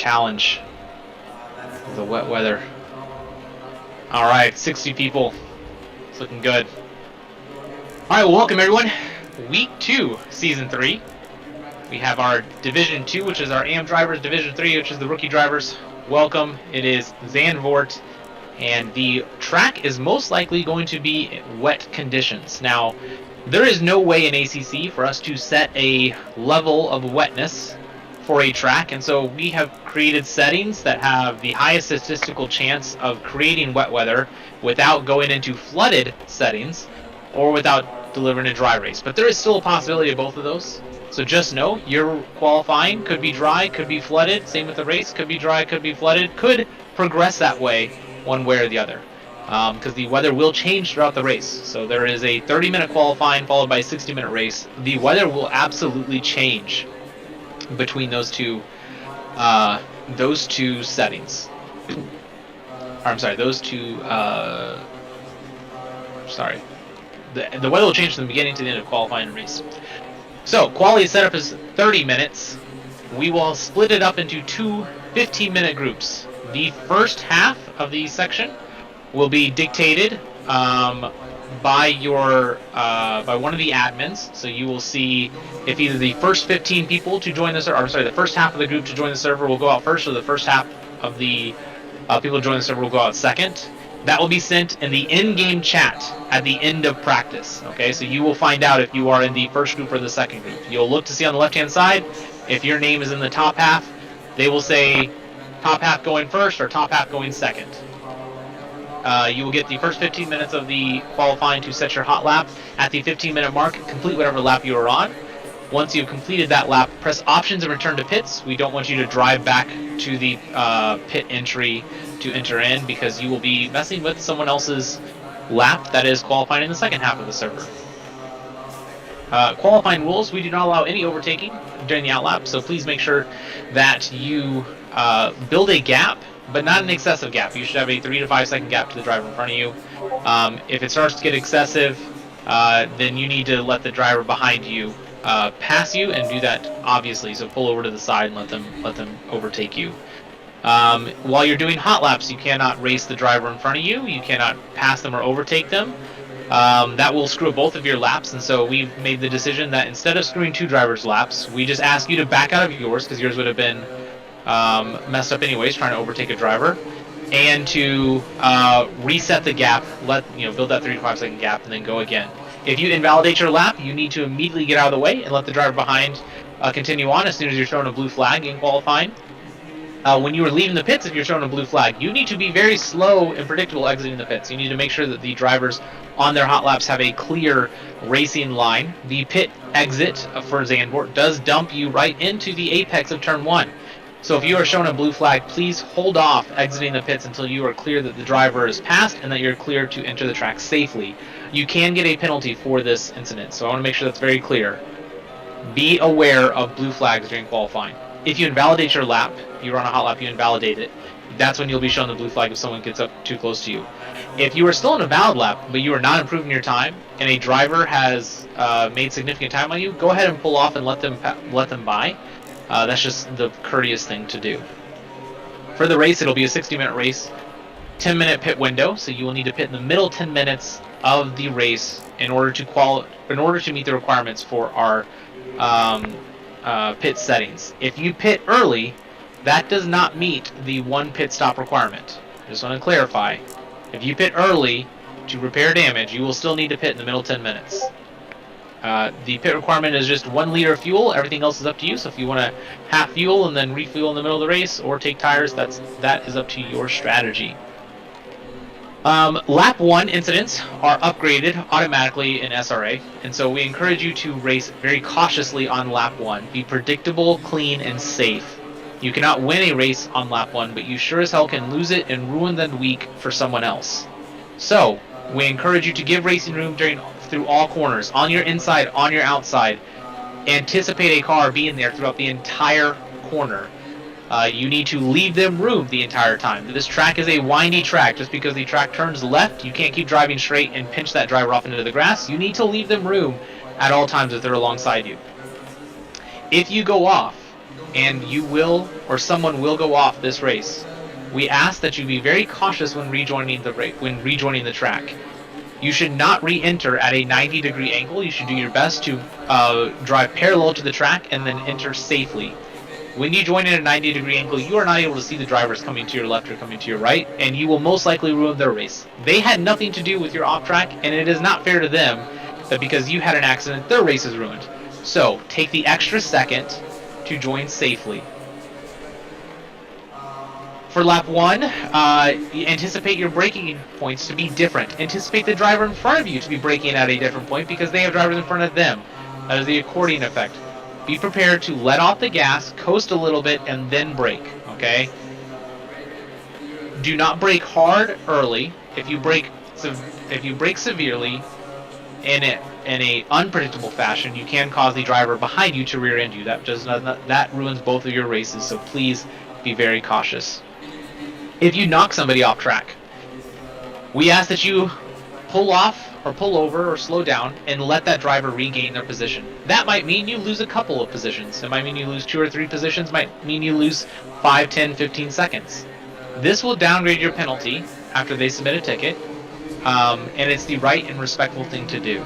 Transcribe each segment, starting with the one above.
challenge the wet weather. All right, 60 people. It's looking good. All right, well, welcome everyone. Week 2, Season 3. We have our Division 2, which is our AM drivers, Division 3, which is the rookie drivers. Welcome. It is Zandvoort, and the track is most likely going to be wet conditions. Now, there is no way in ACC for us to set a level of wetness for a track, and so we have created settings that have the highest statistical chance of creating wet weather without going into flooded settings or without delivering a dry race. But there is still a possibility of both of those. So just know your qualifying could be dry, could be flooded. Same with the race, could be dry, could be flooded. Could progress that way one way or the other, because the weather will change throughout the race. So there is a 30-minute qualifying followed by a 60-minute race. The weather will absolutely change between those two settings. Or, I'm sorry, those two. Sorry, the weather will change from the beginning to the end of qualifying and race. So quality setup is 30 minutes. We will split it up into two 15-minute groups. The first half of the section will be dictated by one of the admins. So you will see if either the first 15 people to join the server, or sorry, the first half of the group to join the server will go out first, or the first half of the people to join the server will go out second. That will be sent in the in-game chat at the end of practice. Okay, so you will find out if you are in the first group or the second group. You'll look to see on the left-hand side if your name is in the top half. They will say top half going first or top half going second. You will get the first 15 minutes of the qualifying to set your hot lap. At the 15-minute mark, complete whatever lap you are on. Once you've completed that lap, press options and return to pits. We don't want you to drive back to the pit entry to enter in, because you will be messing with someone else's lap that is qualifying in the second half of the server. Qualifying rules: we do not allow any overtaking during the outlap, so please make sure that you build a gap, but not an excessive gap. You should have a 3 to 5 second gap to the driver in front of you. If it starts to get excessive, then you need to let the driver behind you pass you, and do that obviously. So pull over to the side and let them overtake you. While you're doing hot laps, you cannot race the driver in front of you. You cannot pass them or overtake them. That will screw up both of your laps, and so we've made the decision that instead of screwing two drivers' laps, we just ask you to back out of yours, because yours would have been messed up anyways trying to overtake a driver, and to reset the gap, build that 3 to 5 second gap, and then go again. If you invalidate your lap, you need to immediately get out of the way and let the driver behind continue on as soon as you're shown a blue flag in qualifying. When you are leaving the pits, if you're shown a blue flag, you need to be very slow and predictable exiting the pits. You need to make sure that the drivers on their hot laps have a clear racing line. The pit exit for Zandvoort does dump you right into the apex of turn 1. So if you are shown a blue flag, please hold off exiting the pits until you are clear that the driver is passed and that you're clear to enter the track safely. You can get a penalty for this incident, so I want to make sure that's very clear. Be aware of blue flags during qualifying. If you invalidate your lap, you run a hot lap, you invalidate it, that's when you'll be shown the blue flag if someone gets up too close to you. If you are still in a valid lap, but you are not improving your time, and a driver has made significant time on you, go ahead and pull off and let them by. That's just the courteous thing to do. For the race, it'll be a 60-minute race, 10-minute pit window, so you will need to pit in the middle 10 minutes of the race in order to meet the requirements for our pit settings. If you pit early, that does not meet the 1 pit stop requirement. I just want to clarify. If you pit early to repair damage, you will still need to pit in the middle 10 minutes. The pit requirement is just 1 liter of fuel. Everything else is up to you. So if you want to half fuel and then refuel in the middle of the race, or take tires, that is up to your strategy. Lap 1 incidents are upgraded automatically in SRA, and so we encourage you to race very cautiously on lap 1. Be predictable, clean, and safe. You cannot win a race on lap 1, but you sure as hell can lose it and ruin the week for someone else. So, we encourage you to give racing room through all corners, on your inside, on your outside. Anticipate a car being there throughout the entire corner. You need to leave them room the entire time. This track is a windy track. Just because the track turns left, you can't keep driving straight and pinch that driver off into the grass. You need to leave them room at all times if they're alongside you. If you go off, and you will, or someone will go off this race, we ask that you be very cautious when rejoining the track. You should not re-enter at a 90-degree angle. You should do your best to drive parallel to the track and then enter safely. When you join in a 90-degree angle, you are not able to see the drivers coming to your left or coming to your right, and you will most likely ruin their race. They had nothing to do with your off track, and it is not fair to them that because you had an accident, their race is ruined. So take the extra second to join safely. For lap 1, anticipate your braking points to be different. Anticipate the driver in front of you to be braking at a different point because they have drivers in front of them. That is the accordion effect. Be prepared to let off the gas, coast a little bit, and then brake, okay? Do not brake hard early. If you brake severely in a unpredictable fashion, you can cause the driver behind you to rear end you. That ruins both of your races, so please be very cautious. If you knock somebody off track, we ask that you pull off or pull over or slow down and let that driver regain their position. That might mean you lose a couple of positions. It might mean you lose 2 or 3 positions. It might mean you lose 5, 10, 15 seconds. This will downgrade your penalty after they submit a ticket, and it's the right and respectful thing to do.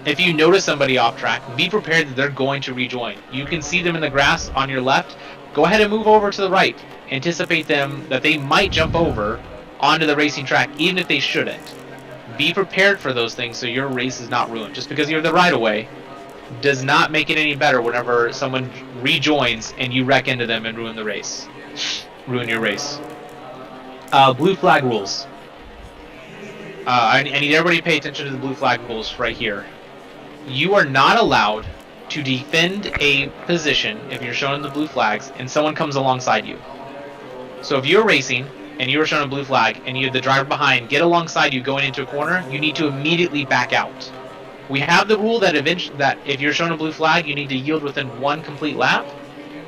If you notice somebody off track, be prepared that they're going to rejoin. You can see them in the grass on your left. Go ahead and move over to the right. Anticipate them that they might jump over onto the racing track, even if they shouldn't. Be prepared for those things so your race is not ruined. Just because you're the right of way does not make it any better whenever someone rejoins and you wreck into them and ruin the race. Ruin your race. Blue flag rules. I need everybody to pay attention to the blue flag rules right here. You are not allowed to defend a position if you're shown the blue flags and someone comes alongside you. So if you're racing and you are shown a blue flag and you have the driver behind get alongside you going into a corner, you need to immediately back out. We have the rule that if you're shown a blue flag, you need to yield within 1 complete lap.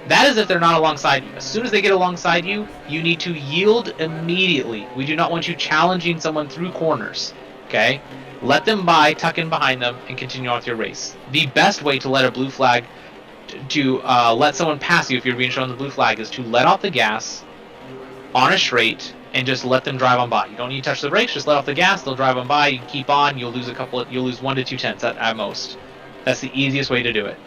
That is if they're not alongside you. As soon as they get alongside you, you need to yield immediately. We do not want you challenging someone through corners, okay? Let them by, tuck in behind them, and continue on with your race. The best way to let a blue flag, to let someone pass you if you're being shown the blue flag, is to let off the gas on a straight and just let them drive on by. You don't need to touch the brakes, just let off the gas, they'll drive on by, you can keep on, you'll lose 1 to 2 tenths at most. That's the easiest way to do it.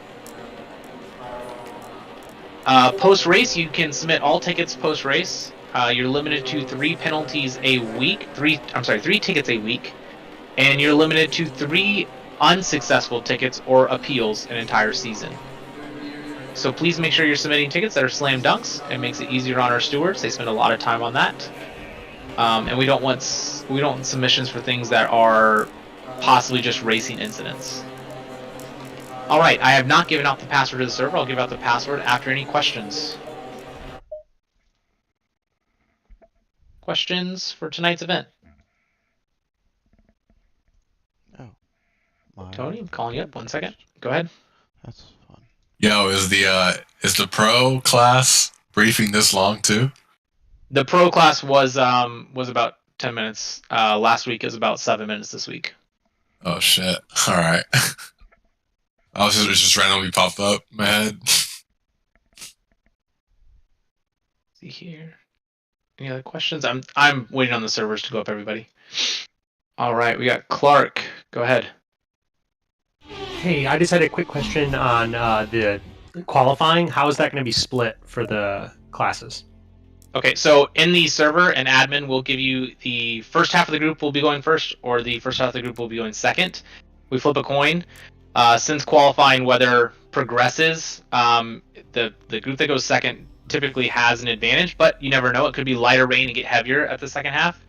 Post-race, you can submit all tickets post-race. You're limited to 3 penalties a week, 3 tickets a week, and you're limited to 3 unsuccessful tickets or appeals an entire season. So please make sure you're submitting tickets that are slam dunks. It makes it easier on our stewards. They spend a lot of time on that. And we don't want submissions for things that are possibly just racing incidents. All right, I have not given out the password to the server. I'll give out the password after any questions. Questions for tonight's event? Oh, Tony, I'm calling you up. 1 second. Go ahead. that's fun. Yo, is the pro class briefing this long too? The pro class was about 10 minutes. Last week is about 7 minutes this week. Oh shit! All right. I was just randomly popped up, man. See here. Any other questions? I'm waiting on the servers to go up, everybody. All right, we got Clark. Go ahead. Hey, I just had a quick question on the qualifying. How is that going to be split for the classes? Okay, so in the server, an admin will give you the first half of the group will be going first, or the first half of the group will be going second. We flip a coin. Since qualifying weather progresses, the group that goes second typically has an advantage, but you never know. It could be lighter rain and get heavier at the second half.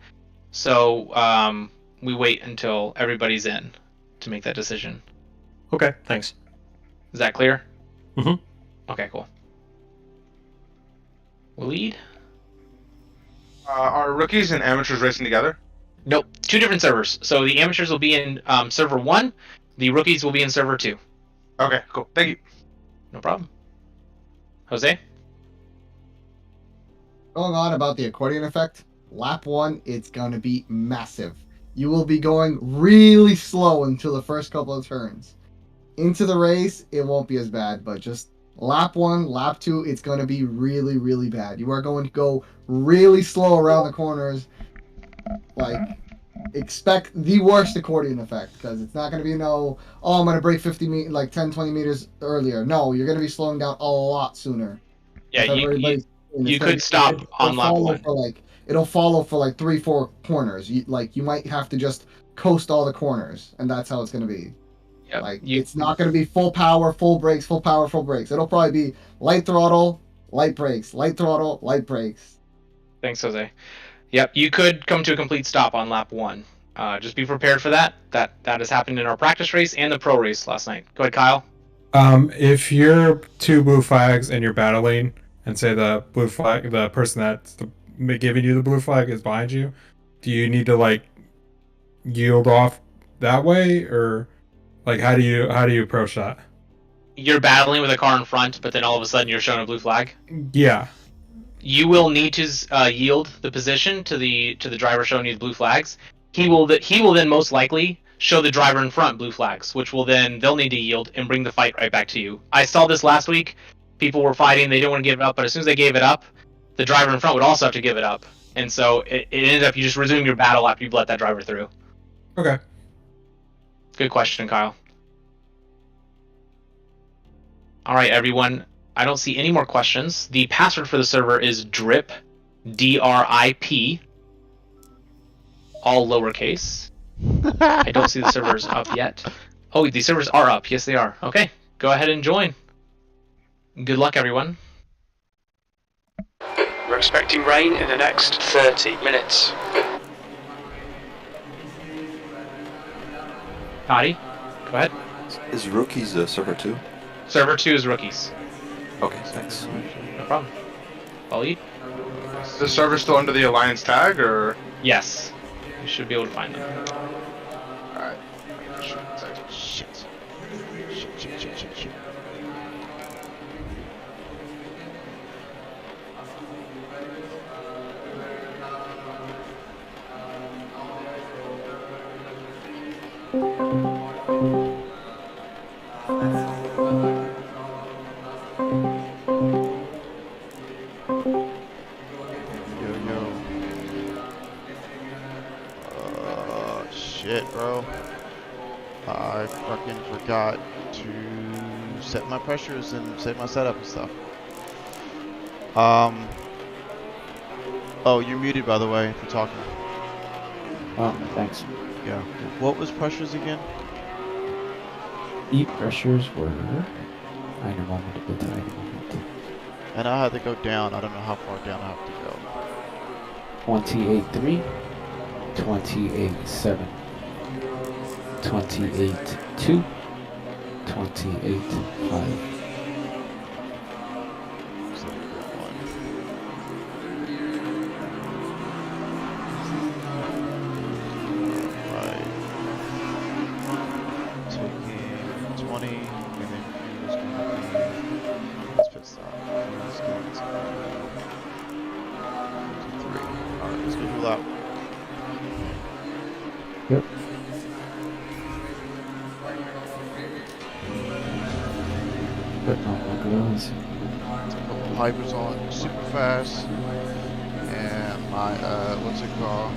So we wait until everybody's in to make that decision. Okay, thanks. Is that clear? Mm-hmm. Okay, cool. Waleed? Are rookies and amateurs racing together? Nope, 2 different servers. So the amateurs will be in server 1. The rookies will be in server 2. Okay, cool. Thank you. No problem. Jose? Going on about the accordion effect, lap 1, it's going to be massive. You will be going really slow until the first couple of turns. Into the race, it won't be as bad, but just Lap 1, lap 2, it's going to be really, really bad. You are going to go really slow around the corners. Like, expect the worst accordion effect, because it's not going to be I'm going to brake 10, 20 meters earlier. No, you're going to be slowing down a lot sooner. Yeah, you could stop on lap 1. It'll follow for like 3-4 corners. You might have to just coast all the corners, and that's how it's going to be. Yep. It's not going to be full power, full brakes, full power, full brakes. It'll probably be light throttle, light brakes, light throttle, light brakes. Thanks, Jose. Yep, you could come to a complete stop on lap 1. Just be prepared for that. That has happened in our practice race and the pro race last night. Go ahead, Kyle. If you're 2 blue flags and you're battling, and say the blue flag, the person that's giving you the blue flag is behind you, do you need to like yield off that way, or like how do you approach that? You're battling with a car in front, but then all of a sudden you're shown a blue flag. Yeah. You will need to yield the position to the driver showing you the blue flags. He will then most likely show the driver in front blue flags, which they'll need to yield and bring the fight right back to you. I saw this last week. People were fighting, they didn't want to give it up, but as soon as they gave it up, the driver in front would also have to give it up. And so it ended up you just resume your battle after you've let that driver through. Okay. Good question, Kyle. All right, everyone. I don't see any more questions. The password for the server is DRIP, DRIP, all lowercase. I don't see the servers up yet. Oh, the servers are up. Yes, they are. Okay, go ahead and join. Good luck, everyone. We're expecting rain in the next 30 minutes. Toddy, go ahead. Is rookies server 2? Server 2 is rookies. Okay, thanks. No problem. Waleed? Is the server still under the Alliance tag, or? Yes. You should be able to find them. Alright. Shit. Shit. Shit, bro. I fucking forgot to set my pressures and save my setup and stuff. Oh, you're muted, by the way, if you're talking. Oh, thanks. Yeah. What was pressures again? The pressures were... Eine Moment, bitte, eine Moment. And I had to go down. I don't know how far down I have to go. 28.3, 28.7, 28.2, 28.5. Yep. Putting on my gloves. Couple hypers on super fast. And my, what's it called?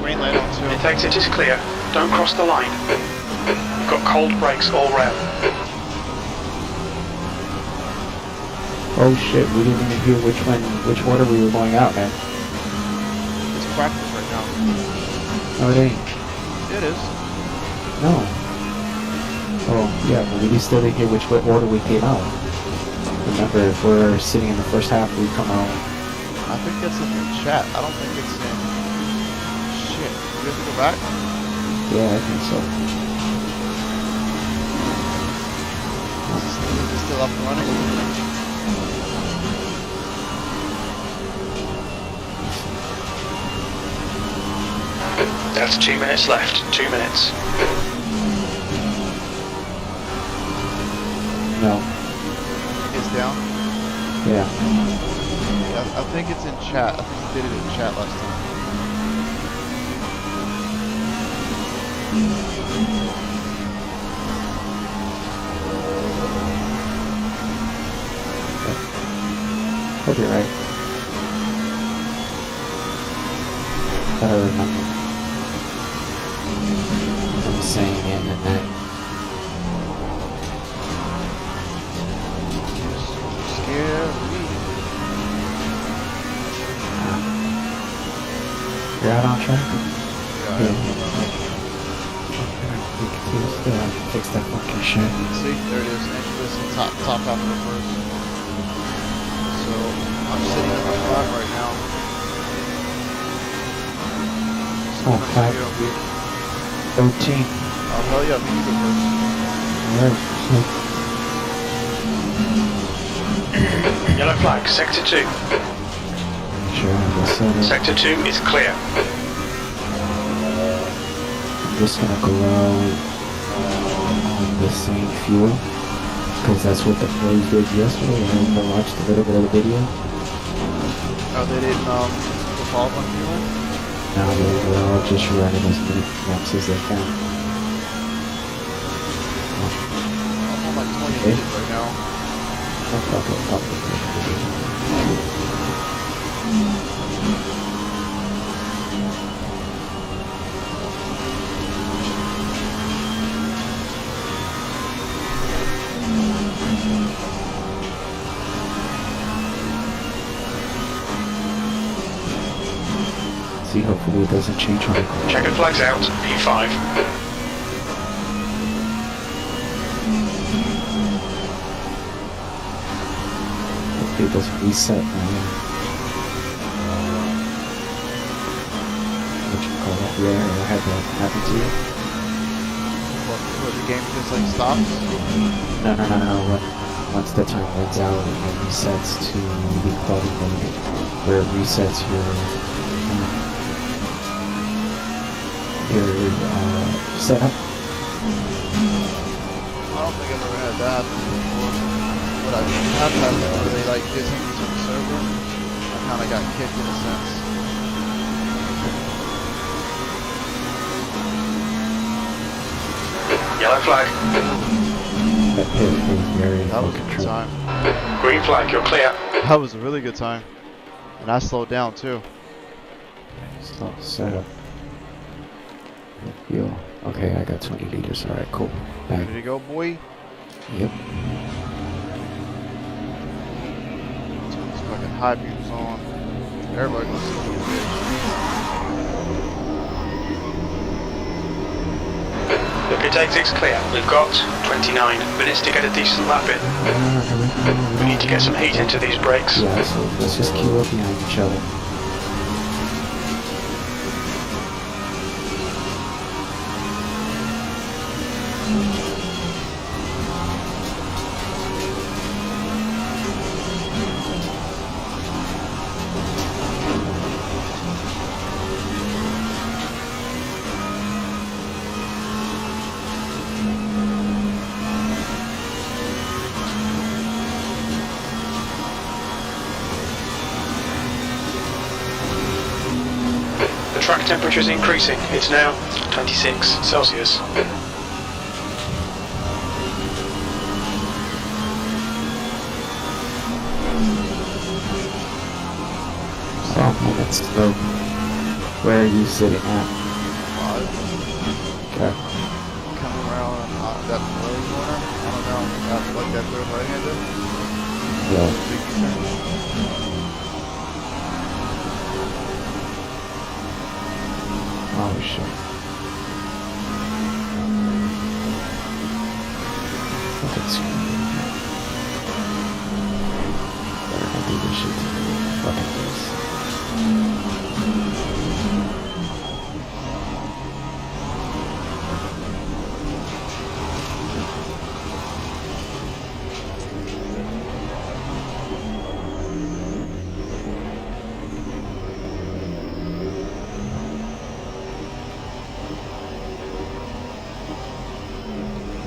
Green light on too. Its exit is clear. Don't cross the line. You've got cold brakes all round. Oh shit, we didn't even hear which order we were going out, man. It's practice right now. No, it ain't. It is. No. Oh, yeah, but we still didn't hear which order we came out. Remember, if we're sitting in the first half, we come out. I think that's in the chat. I don't think it's in... Shit. We have to go back? Yeah, I think so. Is it still up and running? That's 2 minutes left. 2 minutes. No. It's down? Yeah. I think it's in chat. I think we did it in chat last time. you're right. Thought I remember. I'm saying it and then. Scary. You're out on track? Yeah. We can fix that fucking shit. See, there it is. Entry this in top half of the first. So I'm sitting at my spot right now. Oh, 13. Oh hell yeah, me either first. Alright. Yellow flag, sector 2. Sure, I guess so. Sector 2 is clear. I'm just gonna go out on the same fuel, because that's what the boys did yesterday. I watched a little bit of the video. Oh, they didn't fall on fuel? Now they're all just running as many laps as they can. I'm on like 20 Okay. liters right now. Fuck it. See, hopefully it doesn't change on the car. Checkered flags out, P5. Hopefully it doesn't reset my what you call that? Yeah, I had that happen to you. What, the game just like stops? No. Once the time runs out, it resets to the quality mode, where it resets your setup. I don't think I've ever had that before. But I have had it where they like disengage from the server. I kinda got kicked in a sense. Yellow flag. That hit was very That was a fucking good true. time. Green flag, you're clear. That was a really good time. And I slowed down too. Slow setup. Fuel. Okay, I got 20 liters. Alright, cool. Ready Bang. to go, boy? Yep. Turn this fucking high beams on. Everybody gonna see this bitch. The pit exit's clear. We've got 29 minutes to get a decent lap in. We need to get some heat into these brakes. Yeah, so let's just queue up behind each other. The track temperature is increasing. It's now 26 Celsius. Oh, that's low. Where are you sitting at? Okay. Coming around that early corner. I don't know. That's like that third right-hander. Yeah. Oh shit. Fucking screw. Better not do this shit to me. Fucking this.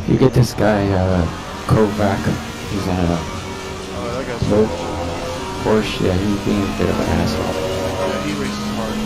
You get this guy, Kovac. He's in a Oh, that guy's Nope. so Porsche. Yeah, he's being a bit of an asshole. yeah, he races hard.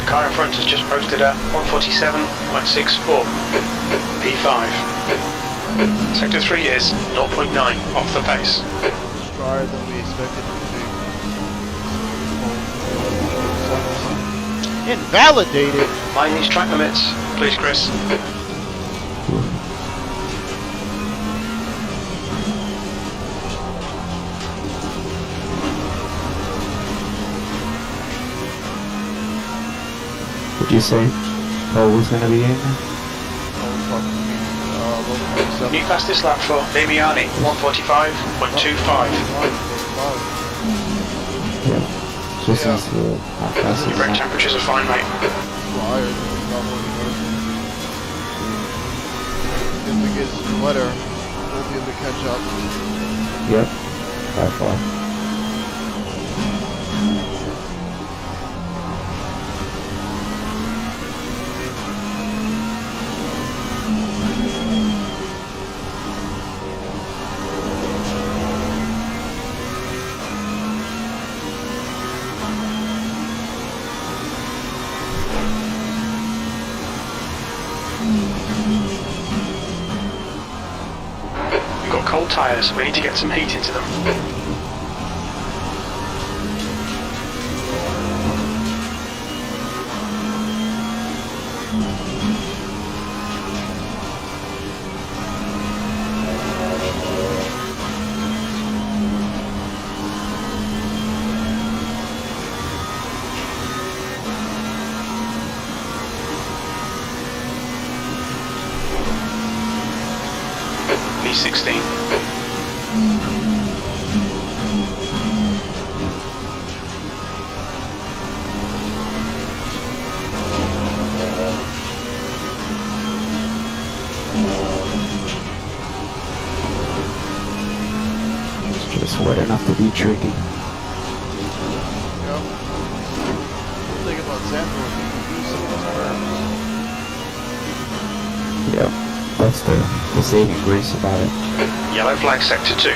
Car in front has just posted at 147.64. P5. Sector 3 is 0.9 off the pace. Drier than we expected it to be. Invalidated! Mind these track limits, please, Chris. Would you say Paul was gonna be in there? New fastest lap for Damiani, 145.25. Yeah. Just Yeah. as how fast Your is brake that? temperatures are fine, mate. If it gets wetter, we'll be able to catch up. Yep. By far. We've got cold tyres, we need to get some heat into them. V16. It's just wet enough to be tricky. Yep. Think about Zandvoort, you can do some of those Yep. That's the saving grace about it. Yellow flag, sector 2. I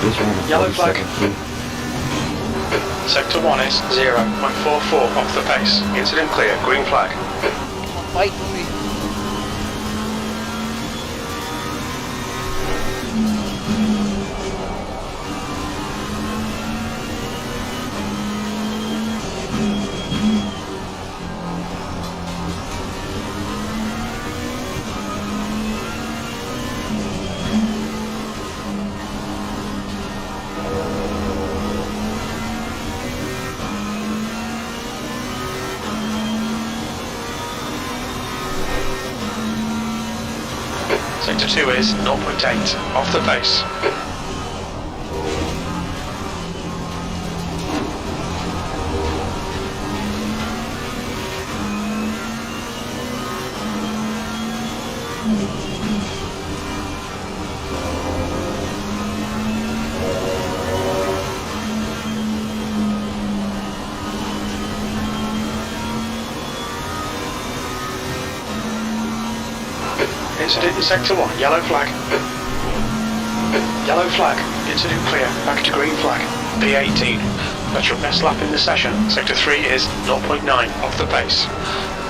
just ran a Yellow flag. 47 Sector 1 is 0.44 off the pace. Incident clear, green flag. Fight for me. Sector 2 is 0.8 off the pace. Incident in Sector 1, yellow flag. Yellow flag, incident clear, back to green flag. P18, that's your best lap in the session. Sector 3 is 0.9 off the pace.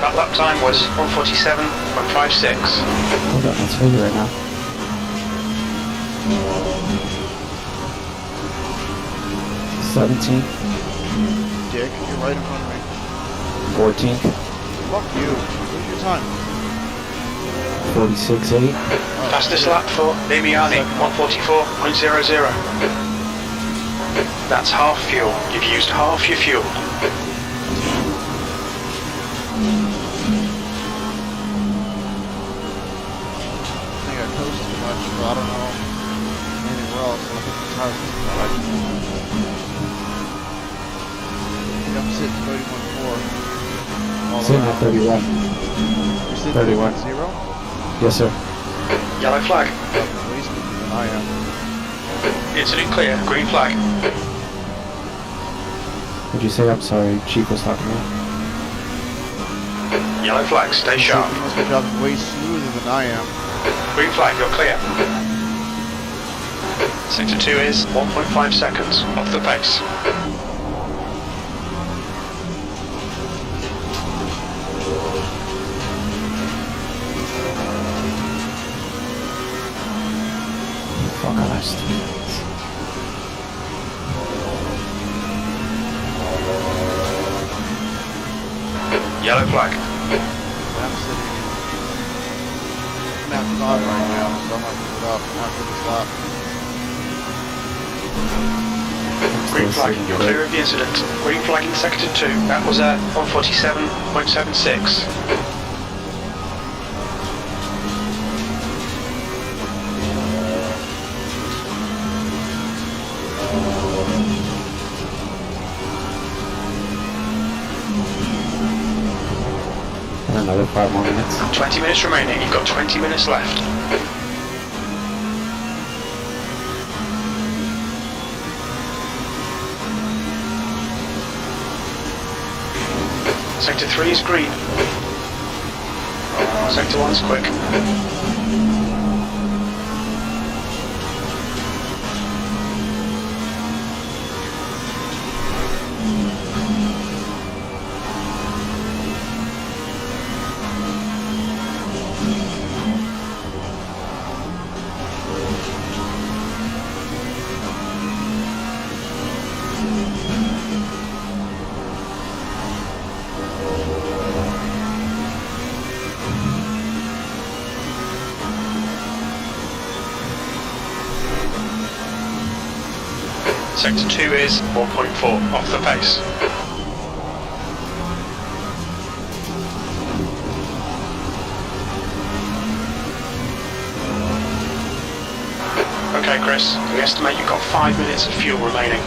That lap time was 147.56. Hold on, I'll tell you right now. $17, Dick, you're right in front of me. 14, Fuck you. Where's your time? 46.8, Fastest lap for Damiani, 144.00. That's half fuel. You've used half your fuel. I think I coasted too much, but I don't know anywhere else. I think the tires are too high. I'm sitting 31.4. sitting at 31. You're sitting 31. 31.0? Yes, sir. Yellow flag. Way smoother than I am. Incident clear, green flag. What'd you say? I'm sorry, Chief was talking to me. Yellow flag, stay sharp. You must be driving way smoother than I am. Green flag, you're clear. Sector 2 is 1.5 seconds off the pace. Gosh, 2 minutes. Yellow flag. I'm sitting in that spot right now, so I might move it up after this lap. Green flag, you're clear of the incident. Green flag in sector 2. That was at 147.76. Another 5 more minutes. 20 minutes remaining. You've got 20 minutes left. Sector 3 is green. Sector 1 is quick. Sector 2 is 1.4 off the pace. Okay, Chris, we estimate you've got 5 minutes of fuel remaining.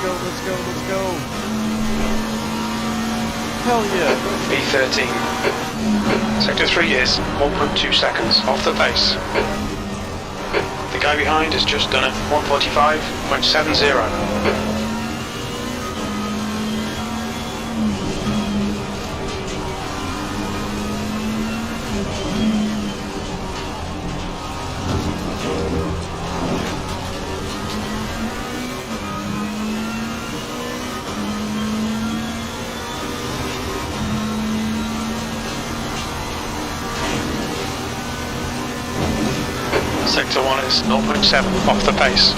Let's go. Hell yeah. B13. Sector 3 is 1.2 seconds off the pace. The guy behind has just done it. 145.70. Sector 1 is 0.7 off the pace.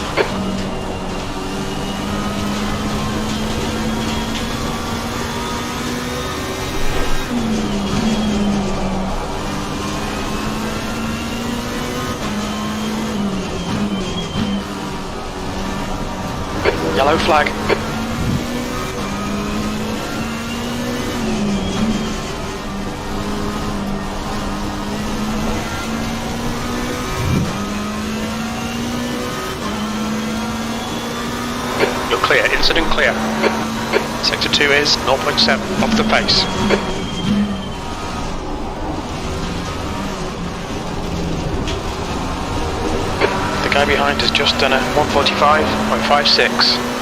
Yellow flag. You're clear, incident clear. Sector 2 is 0.7 off the pace. The guy behind has just done a 145.56.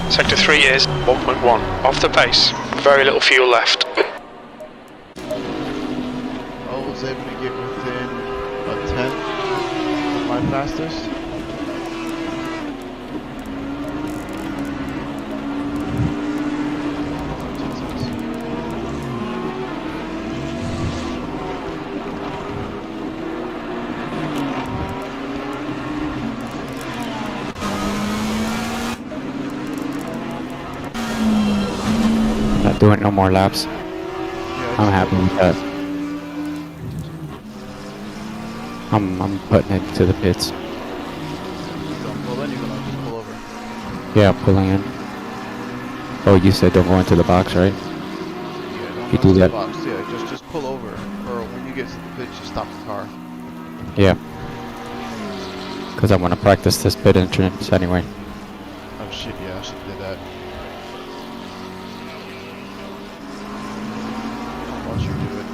Sector 3 is 1.1 off the pace. Very little fuel left. I was able to get within a 10th of my fastest. Not doing no more laps. I'm happy with that. I'm putting it to the pits. Don't pull in, you're gonna just pull over. Yeah, pulling in. Oh, you said don't go into the box, right? Yeah, don't You go do into the that. box. Yeah, just pull over. Or when you get to the pit, just stop the car. Yeah. Because I want to practice this pit entrance anyway. Oh shit, yeah, I should have did that. Watch you do it.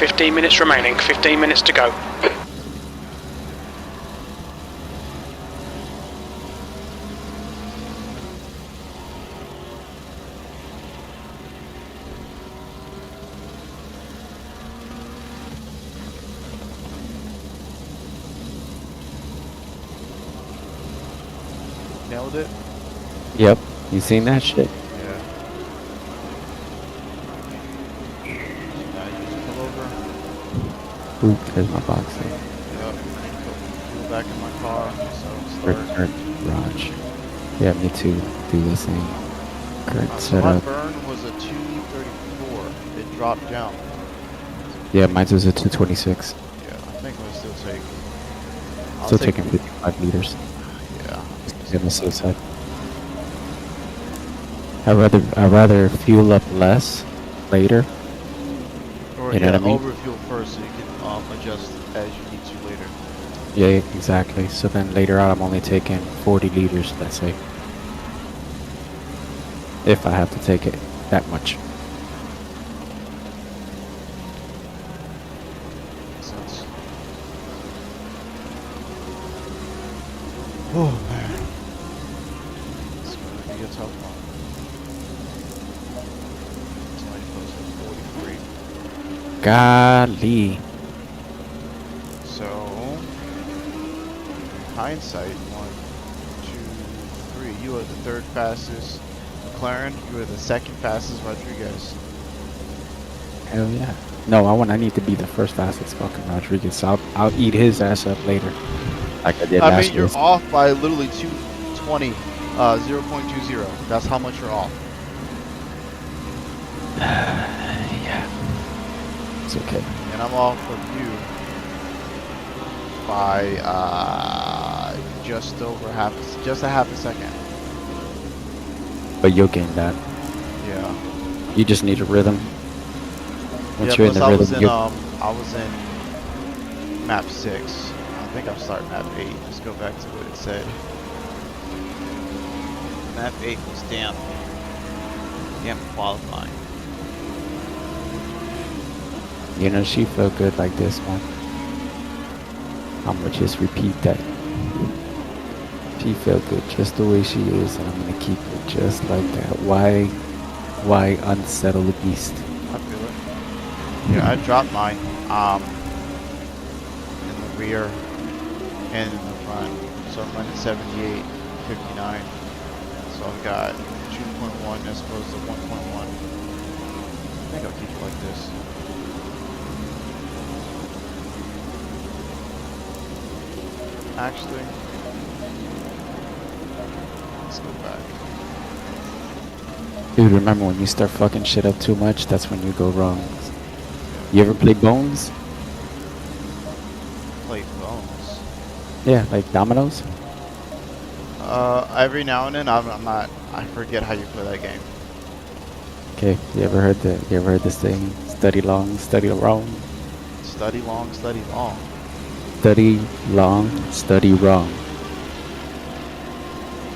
15 minutes remaining, 15 minutes to go. Nailed it? Yep. You seen that shit? Yeah. Now you just pull over. Oop, there's my box there. Yep. Pull back in my car. So start. Return garage. Yeah, me too. Do the same. Current So my setup. burn was a 234. It dropped down. Yeah, mine was a 226. Yeah, I think we'll still take. I'll Still take- taking 55 liters. Yeah. On the safe side. I'd rather fuel up less later. Or You know yeah, what I mean? overfuel first so you can adjust as you need to later. Yeah, exactly. So then later on, I'm only taking 40 liters, let's say. If I have to take it that much. Makes sense. Oh man. It's gonna be a tough one. Somebody posted 43. Golly. So, in hindsight, 1, 2, 3. You are the third fastest McLaren. You are the second fastest Rodriguez. Hell yeah. No, I need to be the first fastest fucking Rodriguez. So I'll eat his ass up later. Like I did I last mean, you're race. off by literally 220, 0.20. That's how much you're off. Yeah. It's okay. And I'm off of you by just a half a second. But you'll gain that. Yeah. You just need a rhythm. Once you're in Plus the I was rhythm, in you I was in map 6. I think I'm starting map 8. Just go back to what it said. Map 8 was damp. Damp qualifying. you know, she felt good like this one. I'm gonna just repeat that. She felt good just the way she is, and I'm gonna keep it just like that. Why unsettle the beast? I feel it. Yeah, I dropped mine in the rear and in the front. So I'm running 78, 59. So I've got 2.1 as opposed to 1.1. I think I'll keep it like this. Actually, let's go back. Dude, remember when you start fucking shit up too much, that's when you go wrong. You ever play Bones? Play Bones. Yeah, like dominoes? Every now and then I forget how you play that game. Okay, you ever heard this thing? Study long, study wrong. Study long, study long. Study long, study wrong.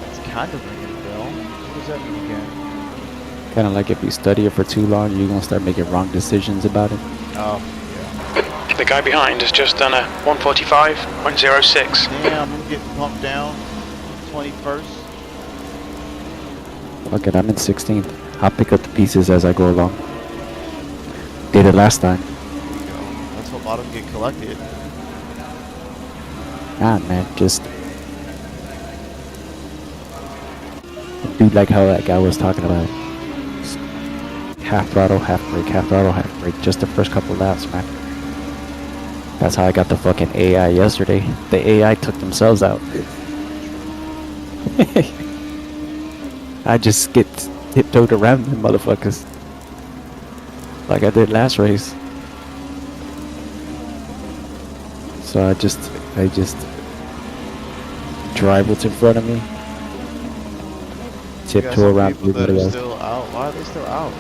That's kind of ringing a bell. What does that mean again? Kind of like if you study it for too long, you're gonna start making wrong decisions about it. Oh, yeah. The guy behind has just done a 145.06. Damn, I'm getting pumped down. 21st. Fuck it, I'm in 16th. I'll pick up the pieces as I go along. Did it last time. There you go. Let's hope auto get collected. Nah, man, just be like how that guy was talking about. Half throttle, half brake, just the first couple laps, man. That's how I got the fucking AI yesterday. The AI took themselves out. I just get tiptoed around them motherfuckers. Like I did last race. So I just drive what's in front of me. You got Tiptoe some around people that everybody are else. still out. Why are they still out?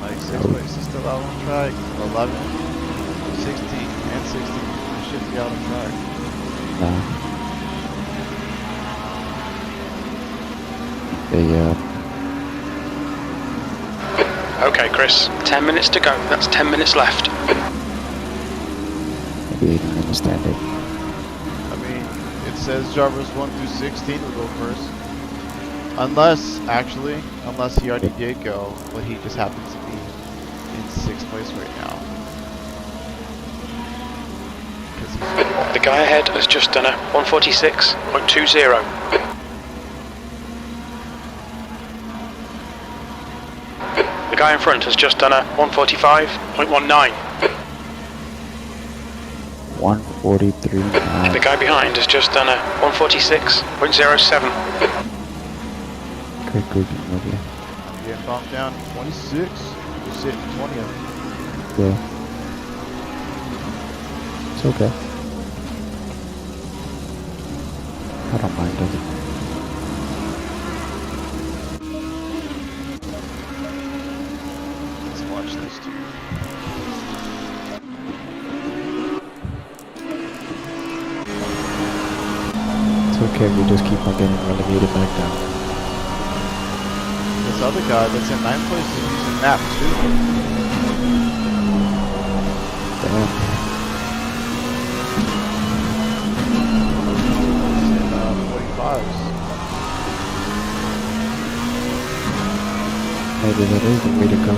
Like 6 races still out on track. 11, 16, and 16. They should be out on track. Nah. Chris. 10 minutes to go. That's 10 minutes left. Maybe they don't understand it. I mean, it says drivers 1 through 16 will go first. Unless he already did go, but he just happens to be in 6th place right now. The guy ahead has just done a 146.20. The guy in front has just done a 145.19. 143.9. The guy behind has just done a 146.07. Good grouping with you. I'm getting bumped down to 26. We're sitting 20th. Yeah. It's okay. I don't mind it. Let's watch this too. It's okay, we just keep on getting relegated back down. This other guy that's in 9th place is using map too. Damn. 45s. Maybe that is the way to go.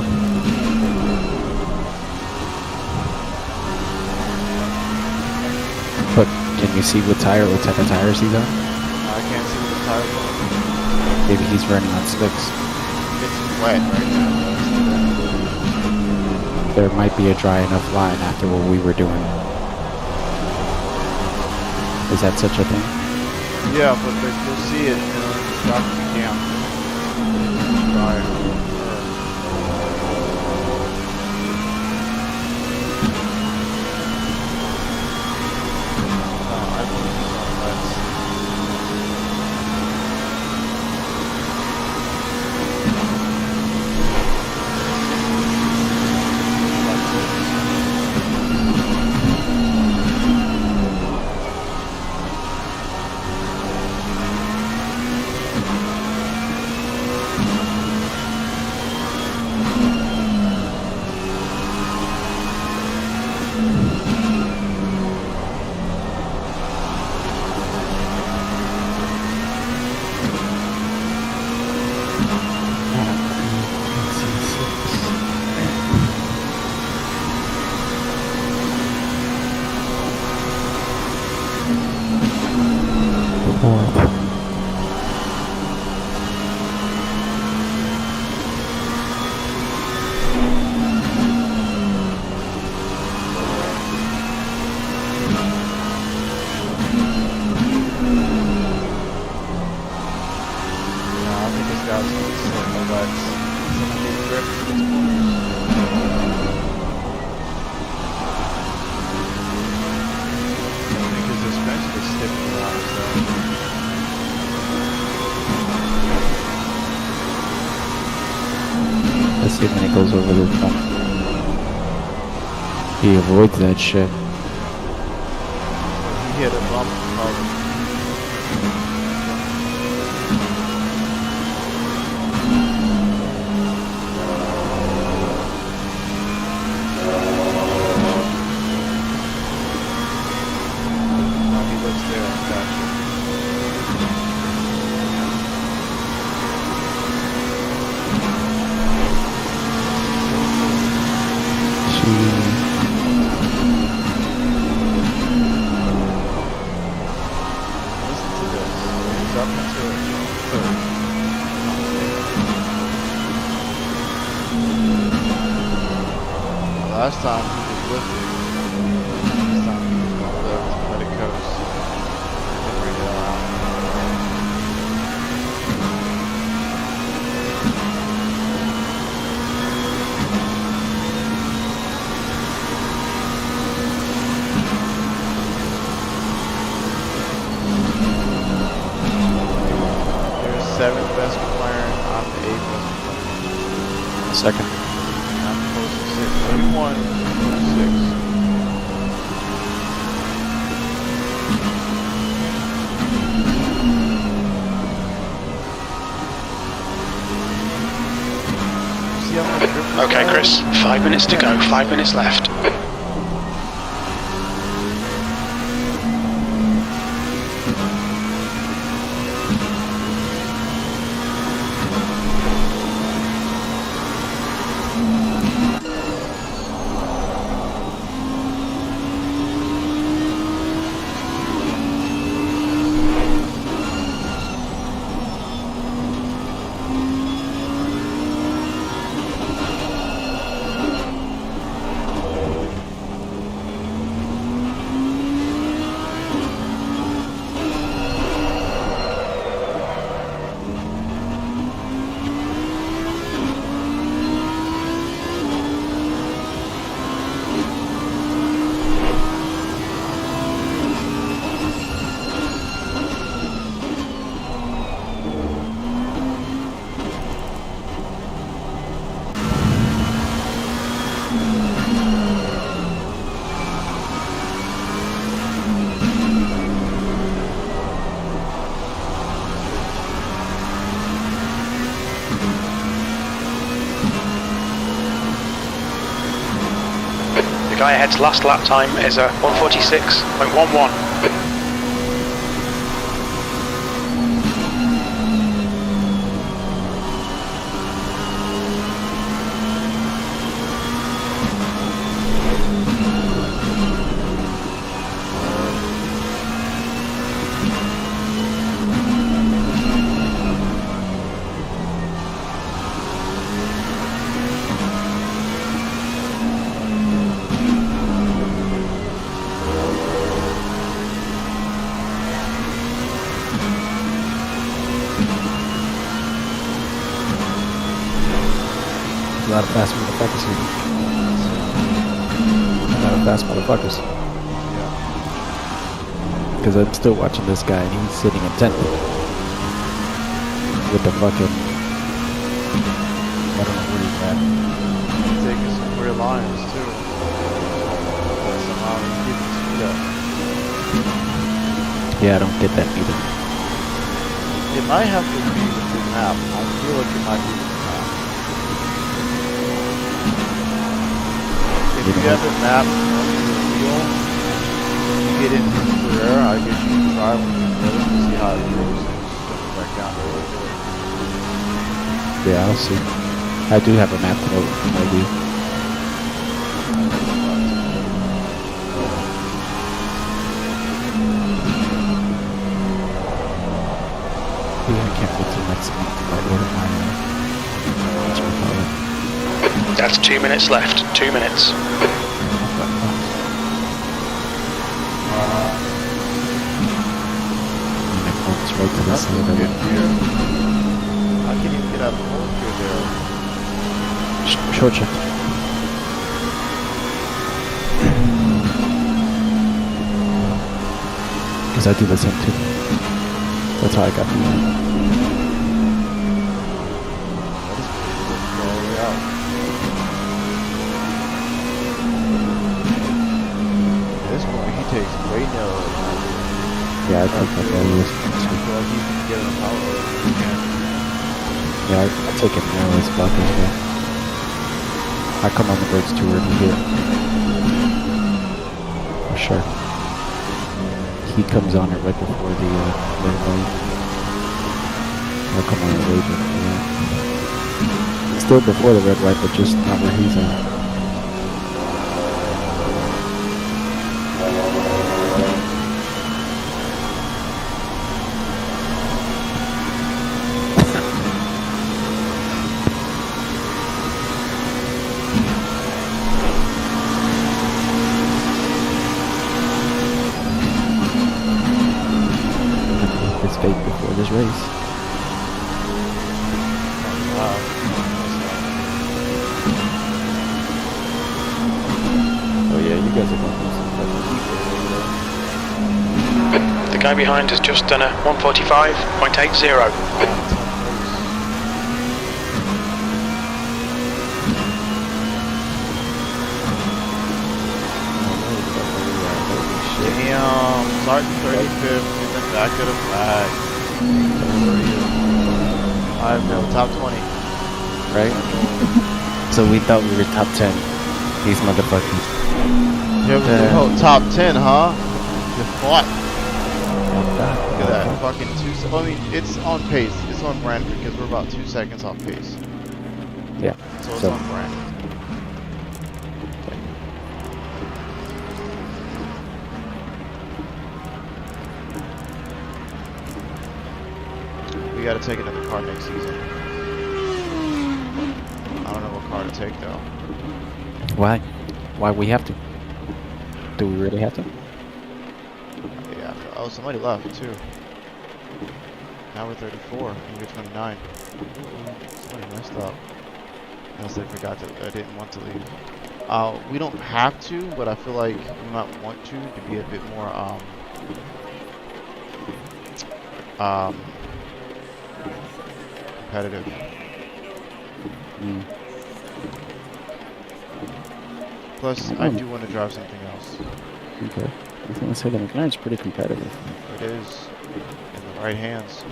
But can you see what type of tires he's on? I can't see what the tires are. Maybe he's running on slicks. It's wet right now. There might be a dry enough line after what we were doing. Is that such a thing? Yeah, but you'll see it, drop the cam. Dry. I believe it's on wets. Let's see when he goes over the bump. He avoids that shit. He hit a bump probably. Oh, he looks there, gotcha. Listen to this. He's up into third. Last time he was lifted. This time he was going to lift, let it coast, and then bring it all out. There's 7th best McLaren, I'm the 8th best McLaren. Second. I'm close to 6. 31, 6. See how much grip Okay, Chris, 5 minutes to go, 5 minutes left. The guy ahead's last lap time is a 146.11. A lot of fast motherfuckers here. A lot of fast motherfuckers. Because I'm still watching this guy and he's sitting intently. With the fucking... I don't know where he's at. He's taking some weird lines too. But somehow he's keeping speed up. Yeah, I don't get that either. It might have to be with the map. I feel like it might be with the map. If you have a map on your wheel, you get into the rear, I guess you can try when you're in to see how it goes and jump back down the road. Yeah, I'll see. I do have a map to maybe. Yeah, I can't wait till next month to order my That's 2 minutes left, 2 minutes. Right to this How can you get out of the hole through there? Short shift. Because I do the same too. That's how I got the This one, he takes way narrow. Yeah, I think that guy was. Yeah, I take it now as block as well. I come on the brakes too early here. For sure. He comes on it right before the red light. I'll come on it way before that. Still before the red light, but just not where he's at. Before this race. Oh yeah, you guys are going to The guy behind has just done a 145.80. Damn, Sergeant 35th in the back of the flag. I have no top 20. Right? So we thought we were top 10. These motherfuckers. Yeah, we top 10, huh? You fought. Look at that. Fucking 2 I mean, it's on pace. It's on brand because we're about 2 seconds off pace. Yeah. So it's on brand. We gotta take another car next season. I don't know what car to take though. Why? Why we have to? Do we really have to? Yeah. Oh, somebody left too. Now we're 34. And we're 29. Somebody messed up. Unless they forgot to. I didn't want to leave. We don't have to, but I feel like we might want to be a bit more competitive. Plus, I do want to drive something else. Okay. I was gonna say the McLaren's pretty competitive. It is in the right hands.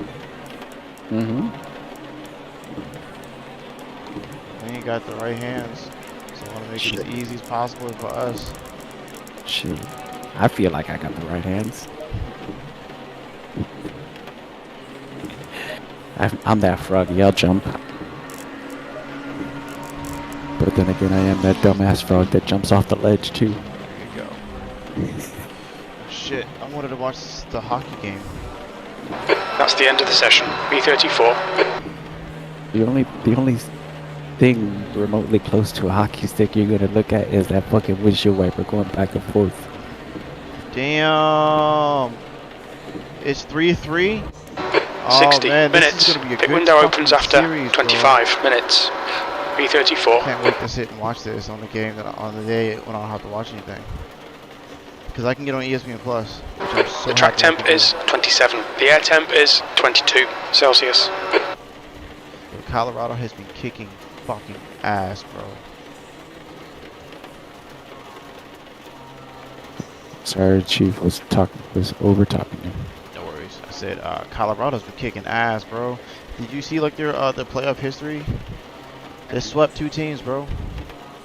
Mm-hmm. We ain't got the right hands, so I want to make it as easy as possible for us. Shit. I feel like I got the right hands. I'm that froggy, I'll jump. But then again, I am that dumbass frog that jumps off the ledge too. There you go. Shit, I wanted to watch the hockey game. That's the end of the session. B34. The only thing remotely close to a hockey stick you're gonna look at is that fucking windshield wiper going back and forth. Damn. It's 3-3. 60 man, minutes. This is gonna be a Pit good window opens after series, 25 minutes. B34. Can't wait to sit and watch this on the game on the day when I don't have to watch anything. Because I can get on ESPN Plus. Which I'm so The track happy I temp can do. is 27. The air temp is 22 Celsius. Colorado has been kicking fucking ass, bro. Sorry, Chief was over talking you. No worries. I said Colorado's been kicking ass, bro. Did you see like their playoff history? They swept 2 teams, bro.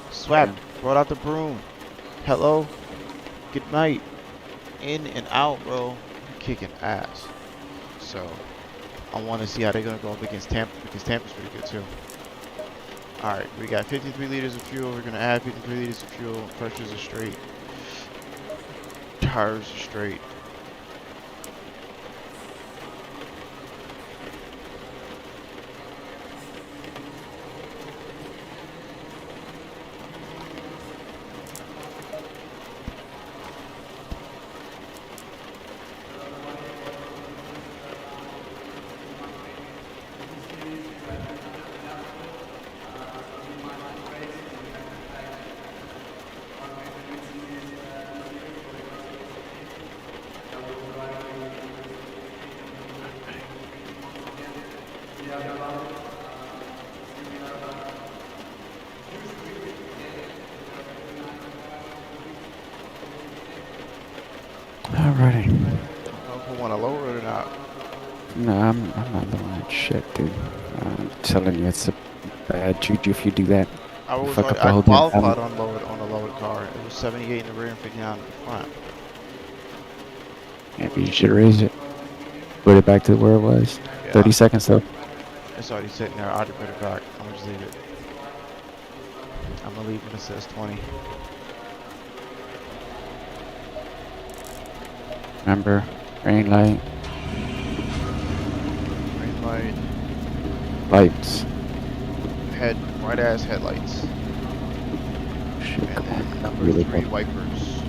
Swept. Brought out the broom. Hello. Good night. In and out, bro. Kicking ass. So I want to see how they're gonna go up against Tampa because Tampa's pretty good too. All right, we got 53 liters of fuel. We're gonna add 53 liters of fuel. Pressures are straight. Tires are straight. Alrighty. If we want to lower it or not. No, I'm not doing that shit, dude. I'm telling you, it's a bad juju if you do that. I was Fuck up the I whole damn qualified album. on a lowered car. It was 78 in the rear and 59 in the front. Maybe you should raise it. Put it back to where it was. Yeah. 30 seconds though. It's already sitting there. I'll put it back. I'm gonna just leave it. I'm gonna leave when it says 20. Remember, green light, Green light. lights. White ass headlights. Shit, And come then on. number Really 3 quick. wipers.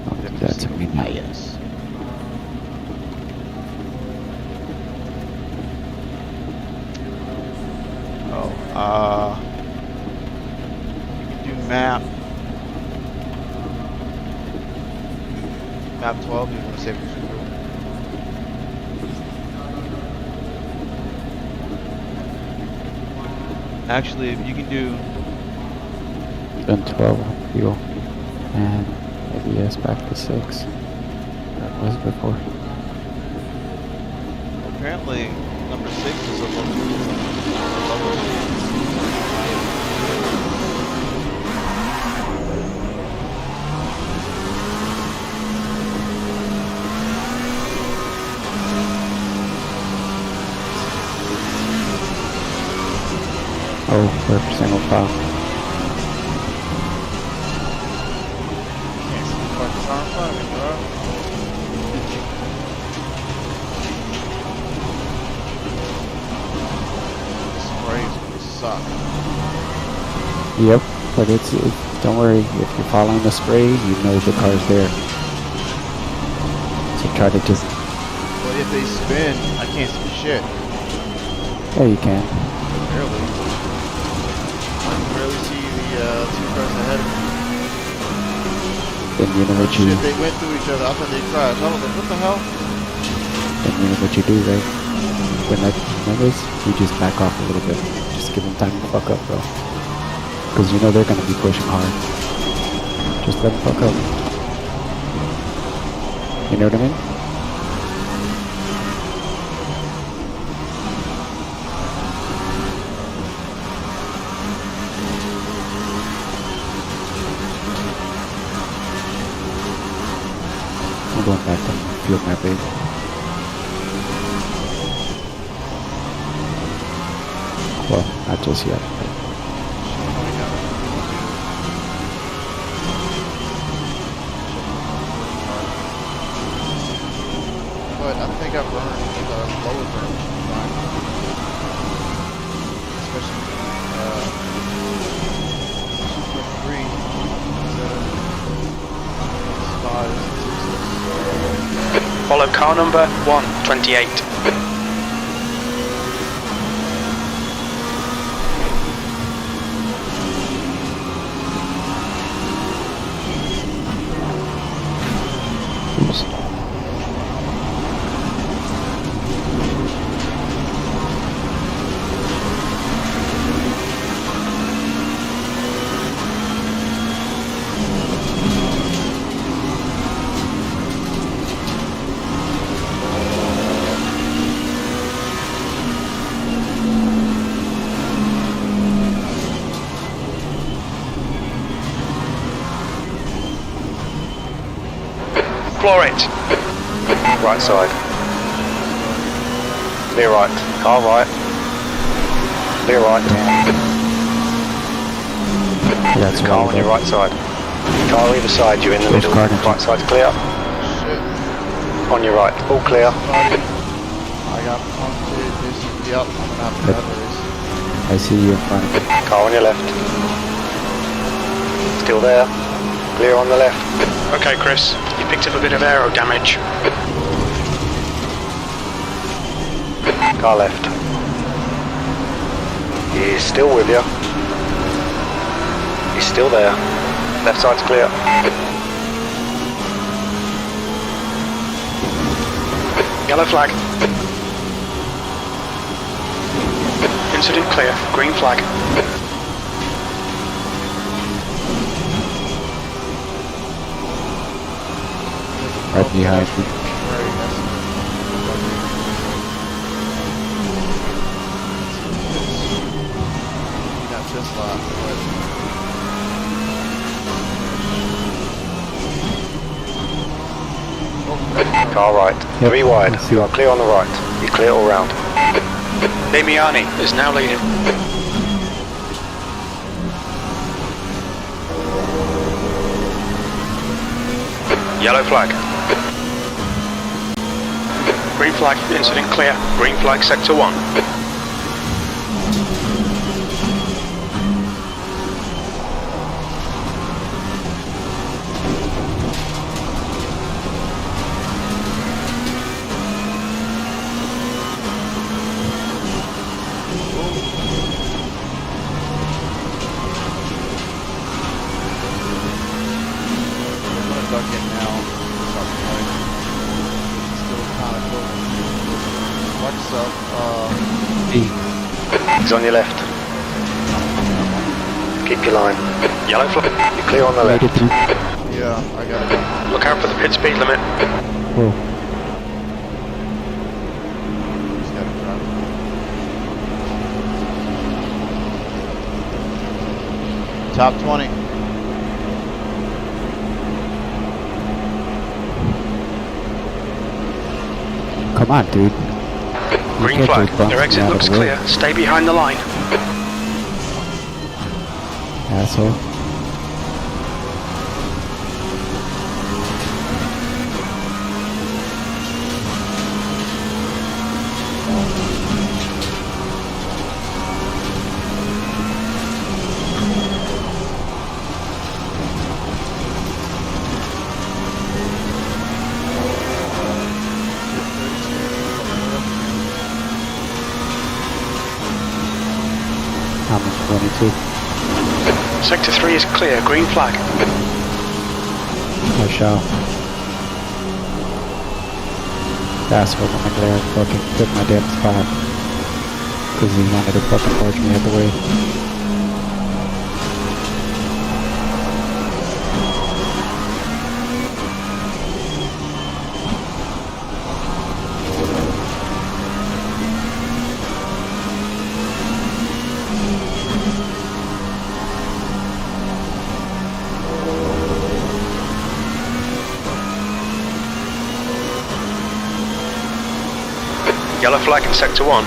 Don't do that to me now. Yes. Oh, you can do map 12. You want to save it for fuel. Actually, you can do Done 12 on fuel. And maybe yes, back to 6. That was before. apparently number 6 is a lower. Oh, 4% will pop. Can't see the fucking car in front of me, bro. This spray is gonna suck. Yep, but don't worry, if you're following the spray, you know the car's there. So try to just, But if they spin, I can't see shit. yeah, you can. Barely. I can barely see the 2 cars ahead of me. Then you know what you, Shit, they went through each other. I thought they crashed. I was like, what the hell? then you know what you do, right? When that happens, you just back off a little bit. Just give them time to fuck up, bro. Because you know they're gonna be pushing hard. Just let them fuck up. You know what I mean? I'm going back to field map 8. Well, not just yet. But I think I burned the lower burn fine. Especially 2.3 Follow car number 128. Oops. Floor it. Right side. Clear right. Car right. Clear right. That's Car on your right side. Car either side, you're in the middle. Right side's clear. Shit. On your right. All clear. Buddy. I got punctured. This is the up. I'm gonna have to cover this. I see you in front of me. Car on your left. Still there. Clear on the left. Okay, Chris, you picked up a bit of aero damage. Car left. He's still with you. He's still there. Left side's clear. Yellow flag. Incident clear. Green flag. Right behind me. Got just left. Car right. Yep. 3 wide. You are clear on the right. You're clear all round. Damiani is now leading. Yellow flag. Green flag, incident clear. Green flag, sector 1. Duck in now. Still kind of close. Watch yourself. He's on your left. Keep your line. Yellow flag. You're clear on the left. Yeah, I got it. Look out for the pit speed limit. Whoa. Just gotta drive. Top 20. Come on, dude. Green flag. Your exit looks clear. Stay behind the line. Asshole. I'm in 22. Sector 3 is clear, green flag. I shall. Asshole, the McLaren fucking took my damn spot. Cause he wanted to fucking barge me out the way. Yellow flag in Sector 1.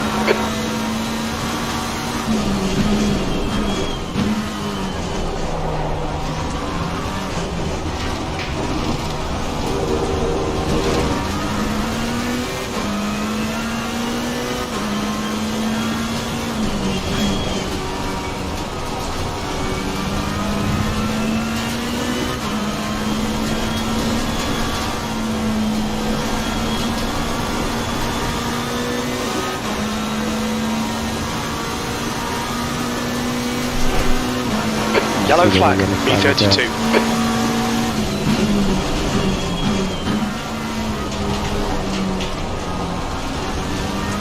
Yellow flag, B32.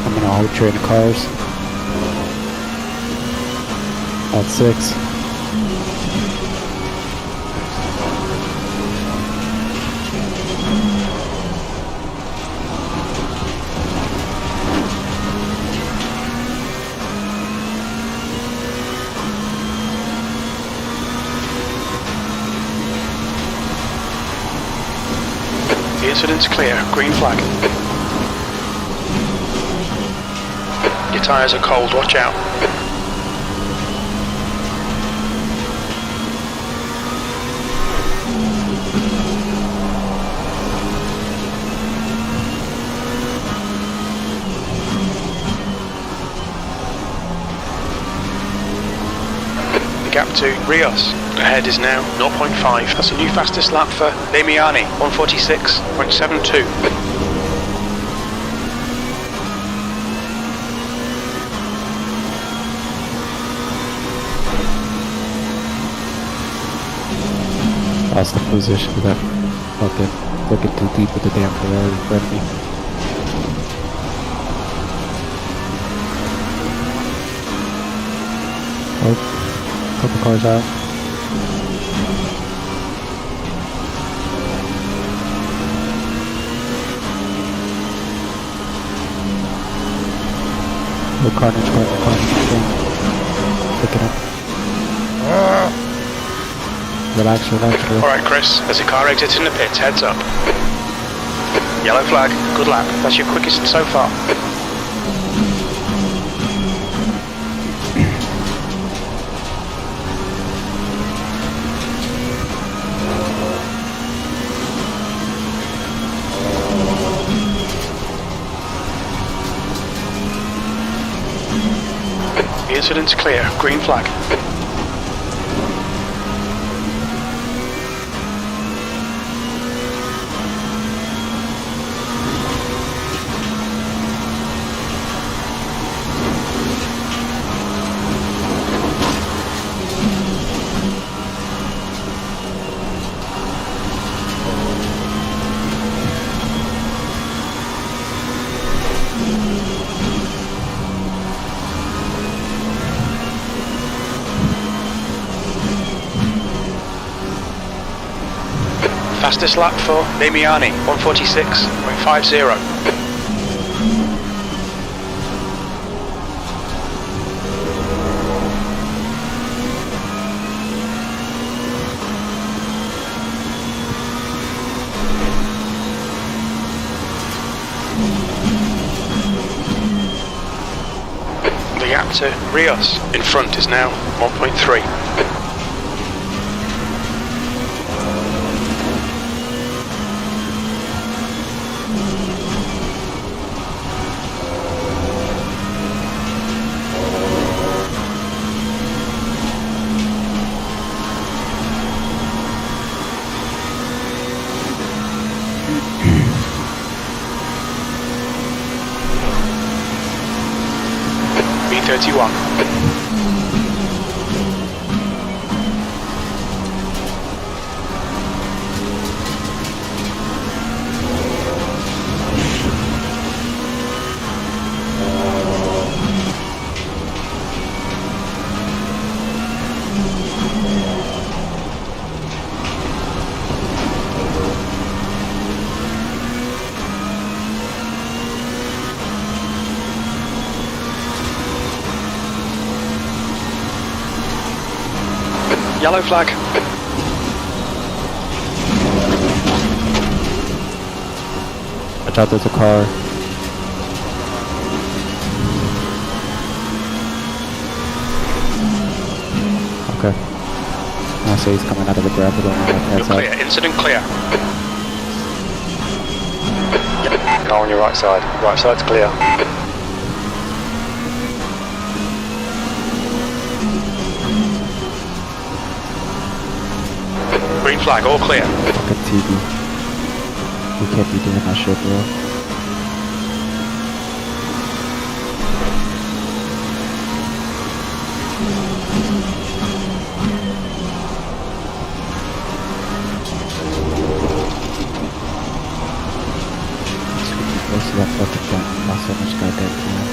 I'm in a whole train of cars. At 6. The incident's clear, green flag. Your tyres are cold, watch out. The gap to Rios ahead is now 0.5. That's the new fastest lap for Damiani, 146.72. Lost the position of that fucking looking too deep with the damn Ferrari in front of me. Oh, couple cars out. No carnage. Pick it up. Relax. Alright Chris, there's a car exiting the pits, heads up. Yellow flag, good lap. That's your quickest so far. The incident's clear, green flag. Fastest lap for Damiani, 146.50. The gap to Rios in front is now 1.3. P31. Yellow flag. Watch out, there's a car. Okay. I say he's coming out of the gravel on the left-hand You're side. clear. Incident clear. Car on your right side. Right side's clear. Green flag, all clear. Fucking TV. We can't be doing that shit, bro. Close to that fucking thing. Lost so much goddamn time.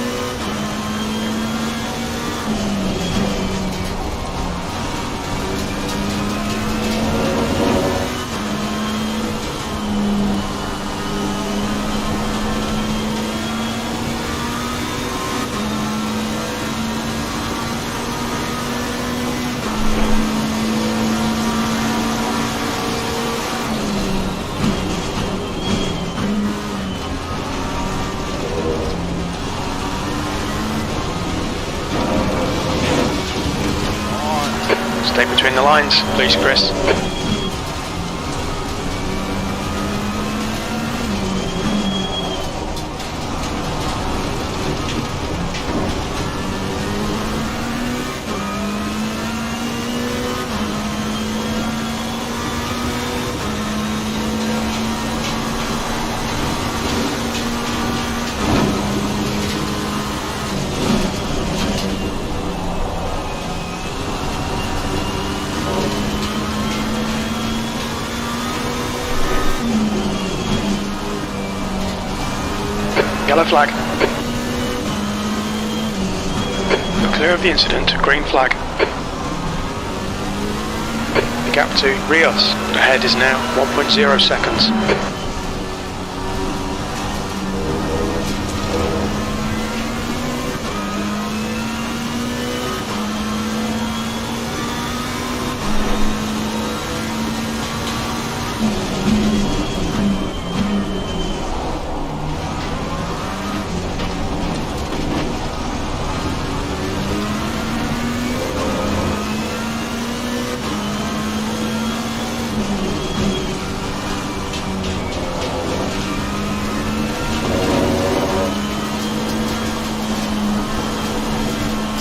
Stay between the lines, please, Chris. Yellow flag. You're clear of the incident. Green flag. The gap to Rios ahead is now 1.0 seconds.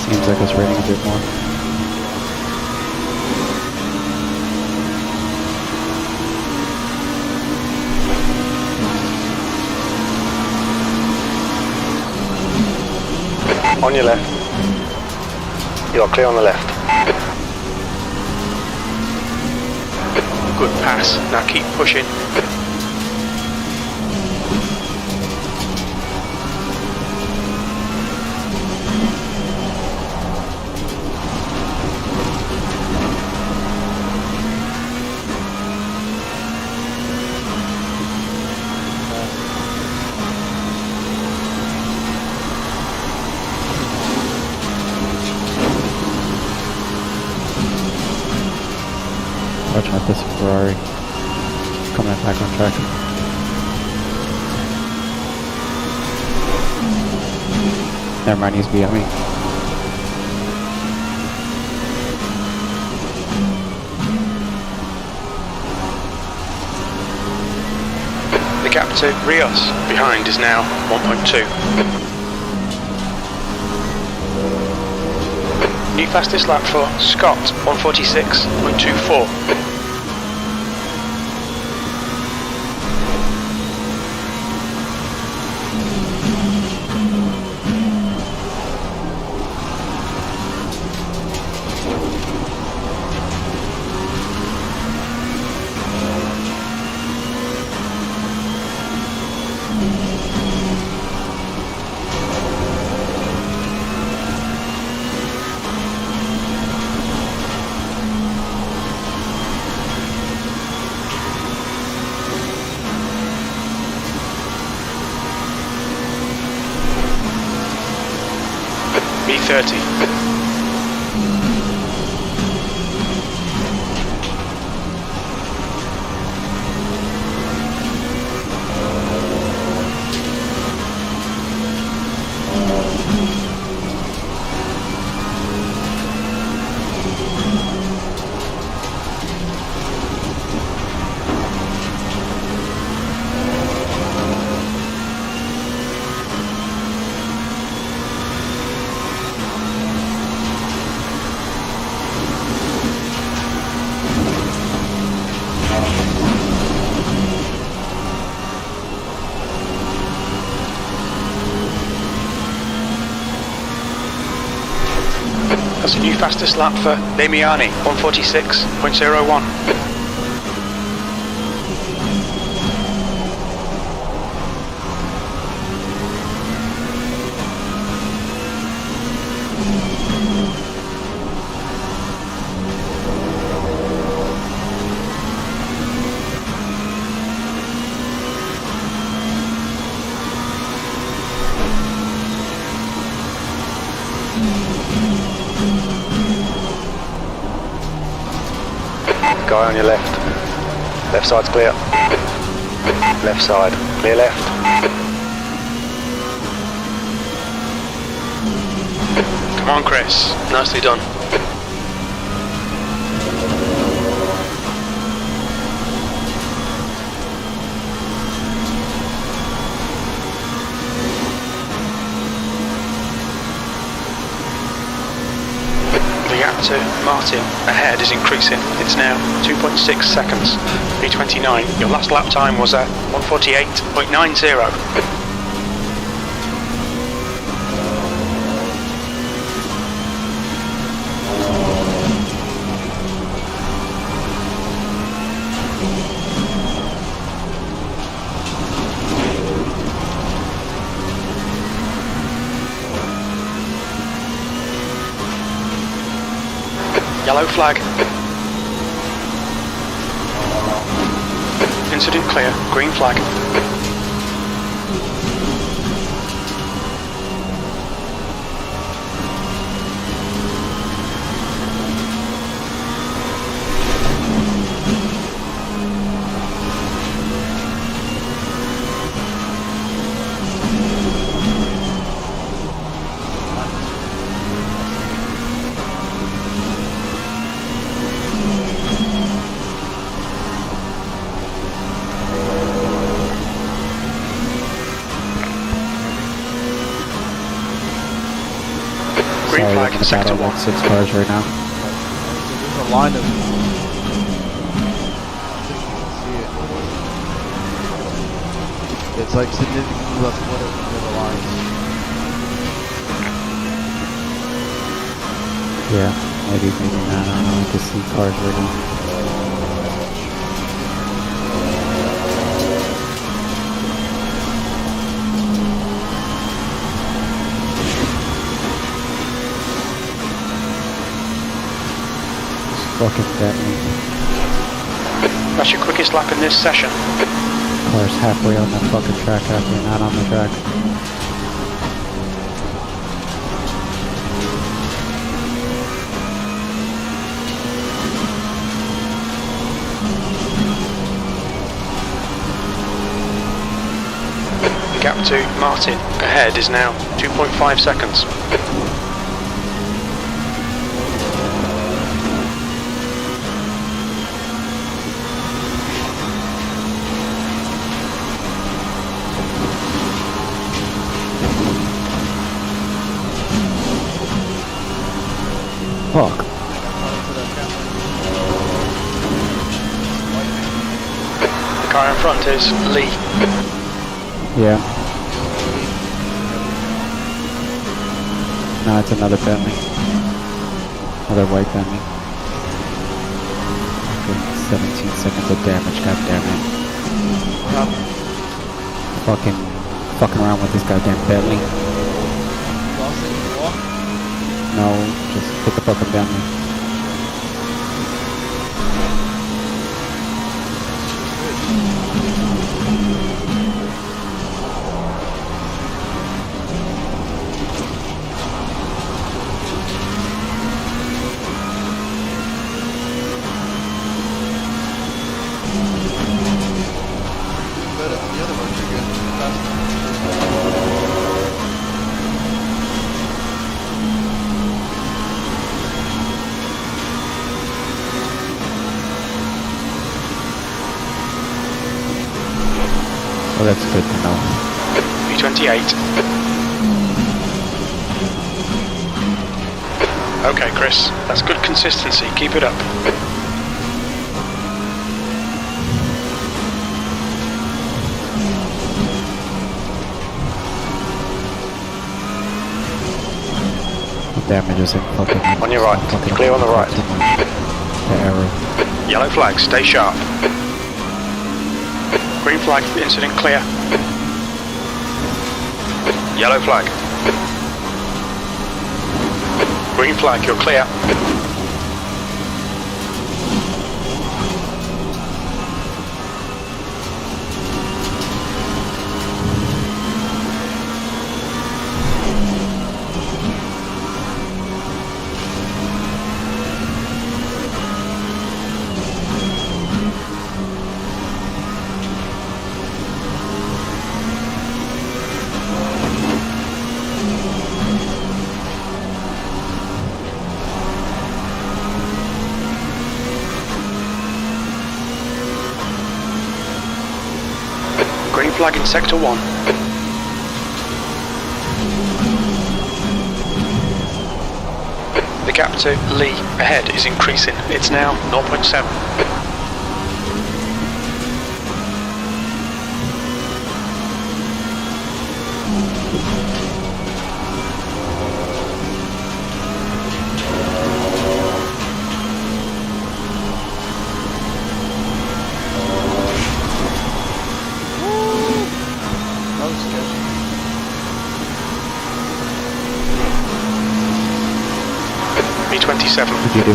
Seems like it's raining a bit more. On your left. You are clear on the left. Good pass. Now keep pushing. Watch out, this Ferrari. Coming back on track. Never mind, he's behind me. The gap to Rios behind is now 1.2. New fastest lap for Scott, 146.24. B30. That's a new fastest lap for Damiani, 146.01. Guy on your left. Left side's clear. Left side. Clear left. Come on, Chris. Nicely done. The gap to Martin ahead is increasing. It's now 2.6 seconds. B29. Your last lap time was 148.90. Yellow flag. Incident clear. Green flag. Green flag, sector 1. 6 cars right now. There's a line of... It's like significantly less water than the lines. Yeah, maybe not. I don't know. I can see cars right now. Fucking Bentley. That's your quickest lap in this session. Car's halfway on the fucking track, halfway not on the track. The gap to Martin ahead is now 2.5 seconds. Fuck. The car in front is Lee. Yeah. No, it's another Bentley. Another white Bentley. Okay, 17 seconds of damage, goddammit. Fucking around with this goddamn Bentley. No, just hit the fucking Bentley. 1:38. Okay, Chris, that's good consistency. Keep it up. Damage is in fucking. On your right. Clear on the right. The arrow. Yellow flag, stay sharp. Green flag, incident clear. Yellow flag. Green flag, you're clear. Green flag in sector 1. The gap to Lee ahead is increasing. It's now 0.7. B27. What'd you do?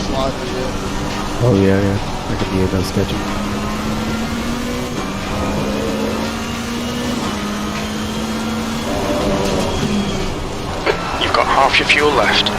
Slide the ship. Oh yeah. I can be a little sketchy. You've got half your fuel left.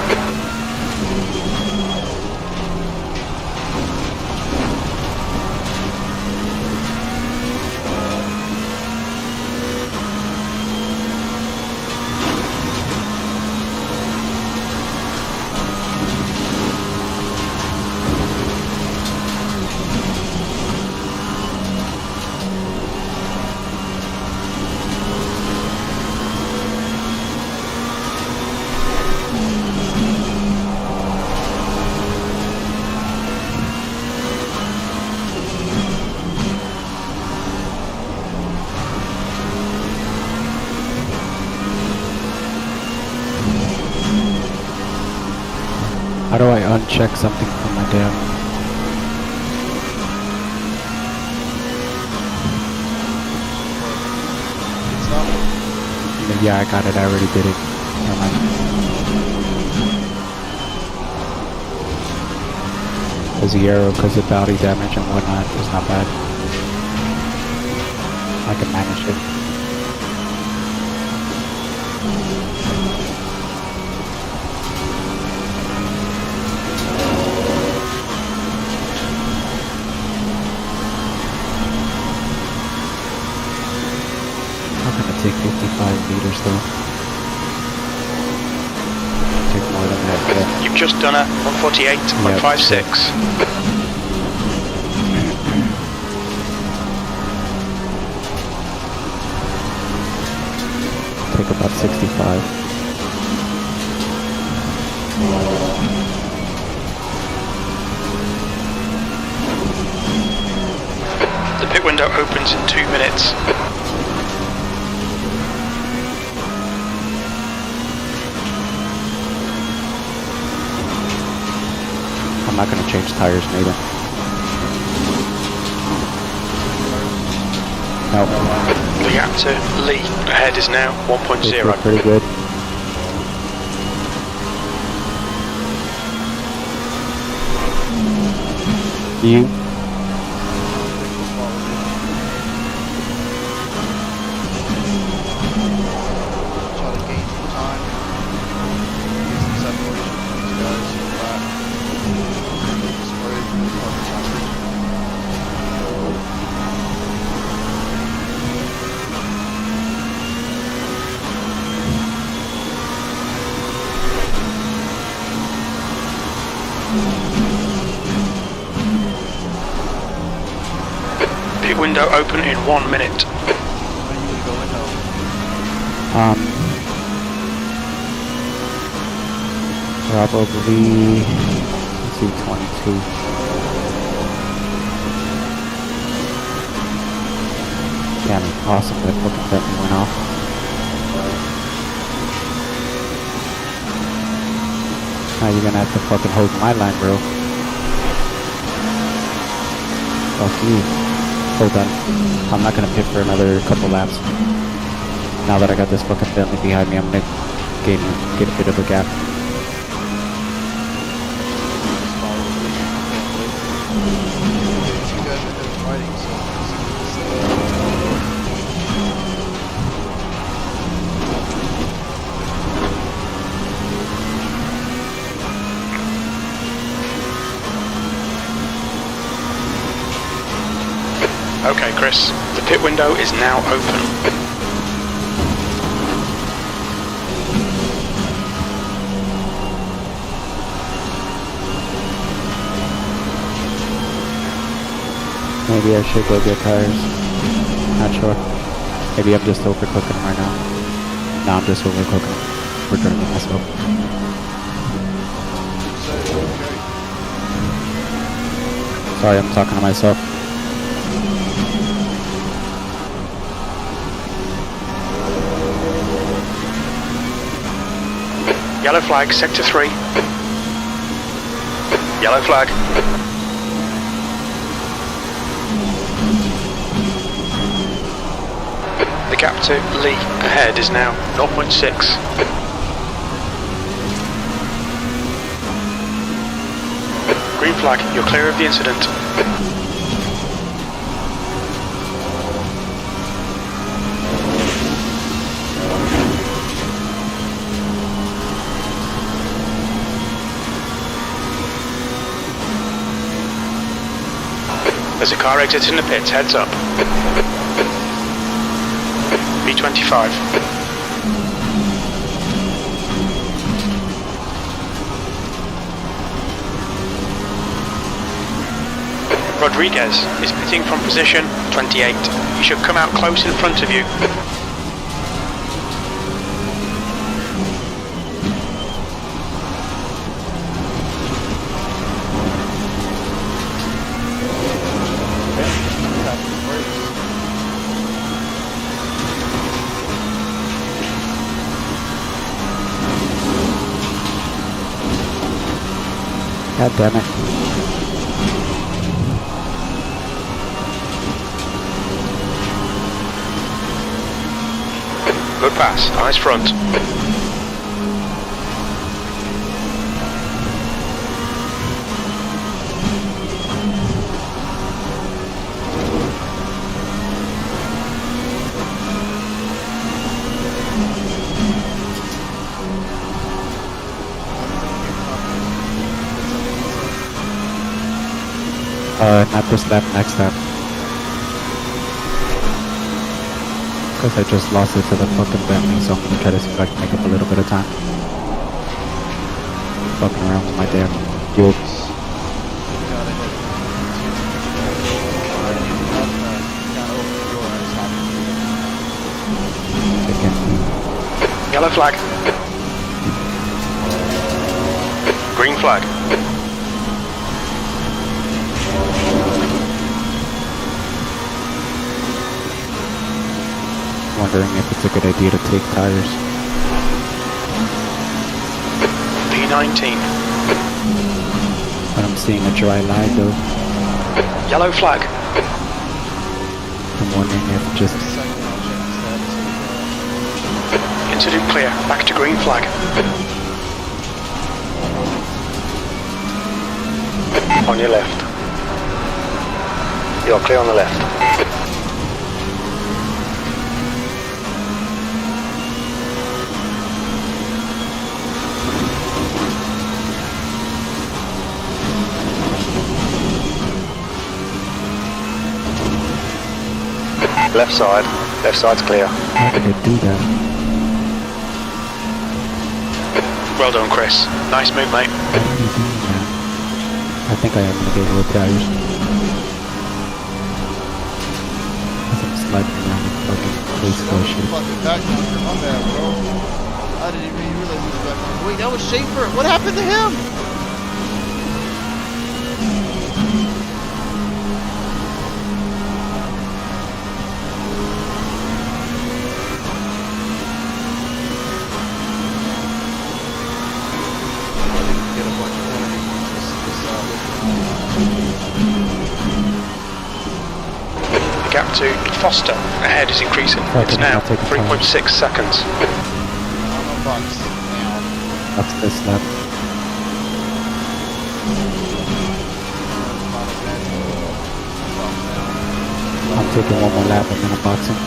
How do I uncheck something from my damn? Yeah, I got it. I already did it. Never mind. Because the arrow, because of bounty damage and whatnot, is not bad. I can manage it. Take 55 meters though. Take more than that, yeah. You've just done a 148.56. Take about 65. The pit window opens in 2 minutes. I'm not going to change tires, Nathan. No. The gap to Lee ahead is now 1.0. Pretty good. You. Try to gain some time. Get some separation from these guys. Spray from the front. window open in 1 minute. When are you gonna go in though? Probably, let's see, 22. Can't be possible that fucking Bentley went off. Now you're gonna have to fucking hold my line, bro. Fuck you. Hold on. I'm not gonna pit for another couple laps. Now that I got this fucking Bentley behind me, I'm gonna get a bit of a gap. You guys are good at riding, so Okay, Chris, the pit window is now open. Maybe I should go get tires. Not sure. Maybe I'm just overcooking them right now. No, I'm just overcooking them. For driving myself. Sorry, I'm talking to myself. Yellow flag, sector 3. Yellow flag. The gap to Lee ahead is now 0.6. Green flag, you're clear of the incident. There's a car exiting the pits, heads up. B25. Rodriguez is pitting from position 28. He should come out close in front of you. God damn it. Good pass, eyes front. Not this lap, next lap. Because I just lost it to the fucking Bentley, so I'm gonna try to see if I can make up a little bit of time. Fucking around with my damn yokes. Yellow flag. Green flag. Wondering if it's a good idea to take tires. P19. But I'm seeing a dry line though. Yellow flag. I'm wondering if just... Incident clear. Back to green flag. On your left. You're clear on the left. Left side's clear. How did it do that? Well done, Chris. Nice move, mate. How did you do that? I think I am gonna get low tires. sliding around the fucking place That was station. fucking back marker. My bad, bro. I didn't even realize it was back marker. Wait, that was Schaefer. What happened to him? Get a bunch of The gap to Foster ahead is increasing. It's now 3.6 seconds. I'm a box now. Up this lap. I'm taking one more lap and then I'm boxing.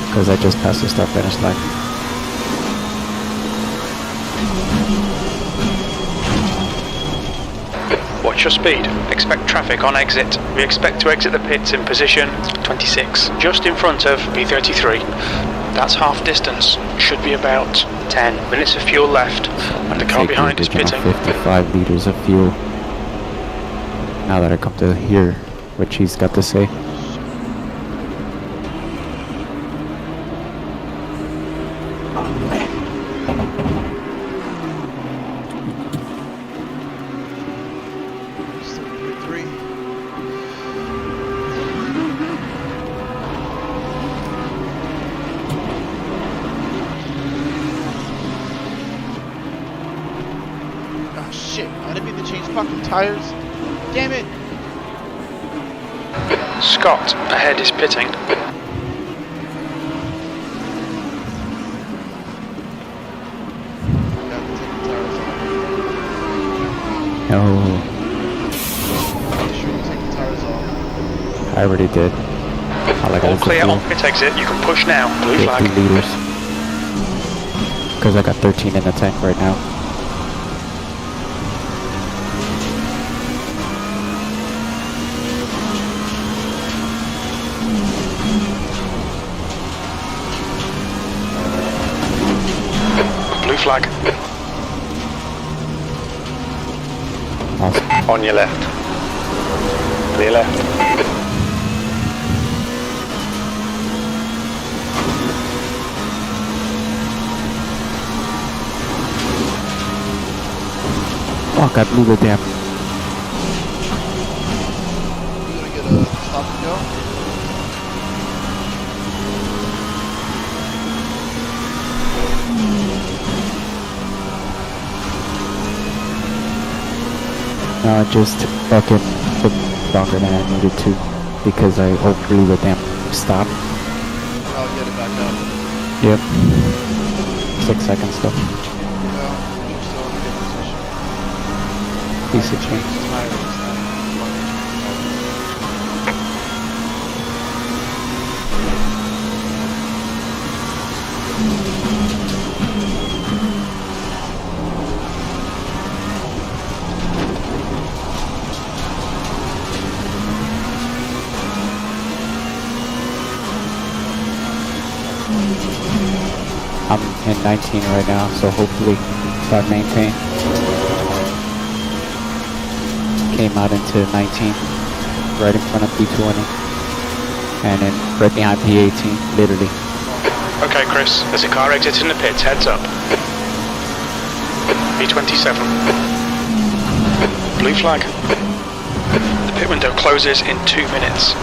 Because I just passed the start finish line. Watch your speed. Expect traffic on exit. We expect to exit the pits in position 26, just in front of P33. That's half distance. Should be about 10 minutes of fuel left, and the car behind is pitting. 55 liters of fuel. Now that I come to hear what she's got to say. Still P3. Oh shit, I didn't mean to change fucking tires. Damn it! Scott ahead is pitting. No, I already did. All I got All is the clear fuel. on pit exit. You can push now. Blue 50 flag. liters. Because I got 13 in the tank right now. Blue flag. Awesome. On your left. Clear left. Fuck, I blew the damn. You gonna get a stop and go? No, I just fucking took longer than I needed to because I overblew the damn stop. I'll get it back up. Yep. 6 seconds though. Well, you're still in a good position. Piece of change. Change the tires. I'm in 19 right now, so hopefully if I maintain. Came out into 19, right in front of P20, and then right behind P18, literally. Okay, Chris. There's a car exiting the pits. Heads up. P27. Blue flag. The pit window closes in 2 minutes.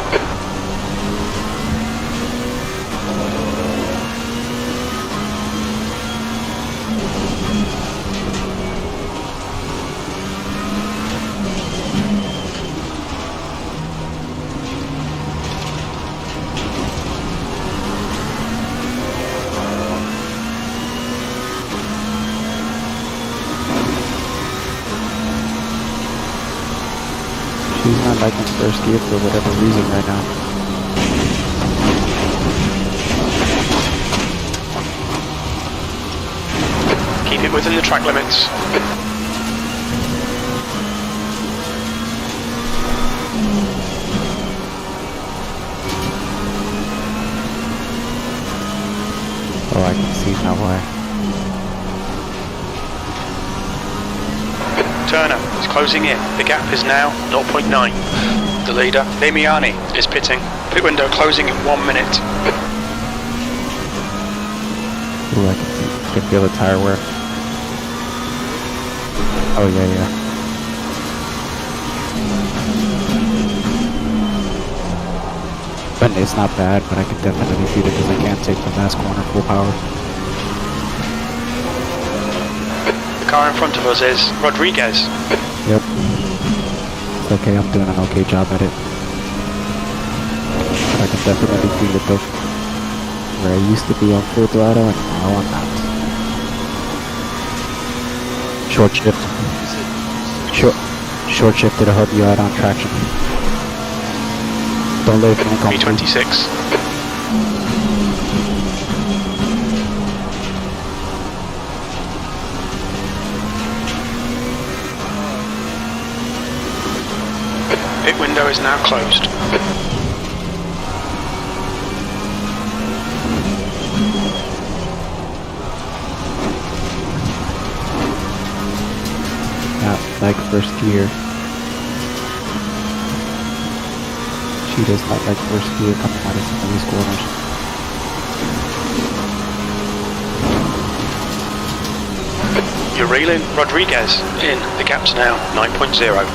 She's not liking first gear for whatever reason right now. Keep it within the track limits. Oh, I can see now why. Turner is closing in. The gap is now 0.9. the leader. Damiani is pitting. Pit window closing in 1 minute. Ooh, I can feel the tire wear. Oh yeah. But it's not bad, but I can definitely beat it because I can't take the last corner full power. The car in front of us is Rodriguez. Yep. It's okay, I'm doing an okay job at it. But I can definitely beat it though. Where I used to be on full throttle and now I'm not. Short shift. Short shift to help you out on traction. Don't let it come. B26. Pit window is now closed. Not like first gear. She does not like first gear coming out of some of these corners. You're reeling Rodriguez in. The gap's now 9.0.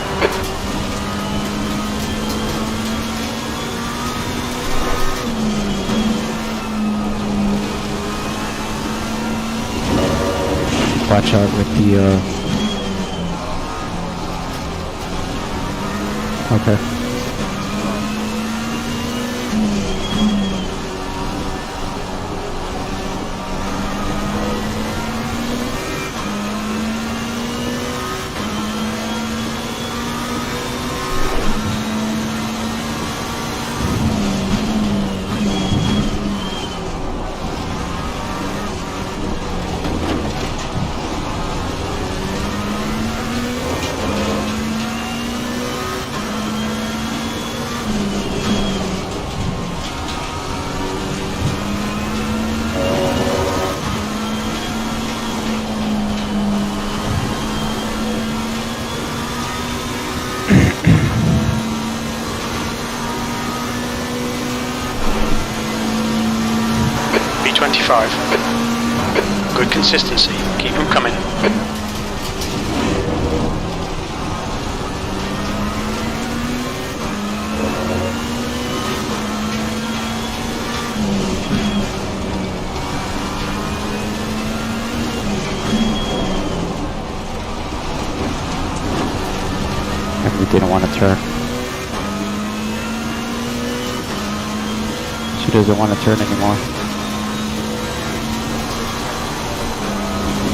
Watch out with the okay. B25. Good consistency. Keep them coming. And we didn't want to turn. She doesn't want to turn anymore.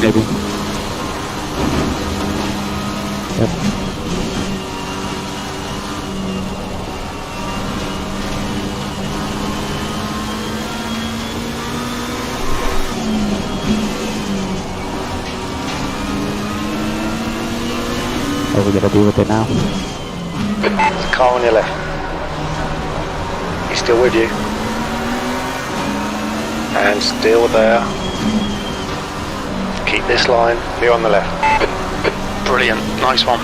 Maybe. Yep. What are we gonna do with it now? There's a car on your left. He's still with you. And still there. Keep this line, be on the left. Brilliant. Nice one.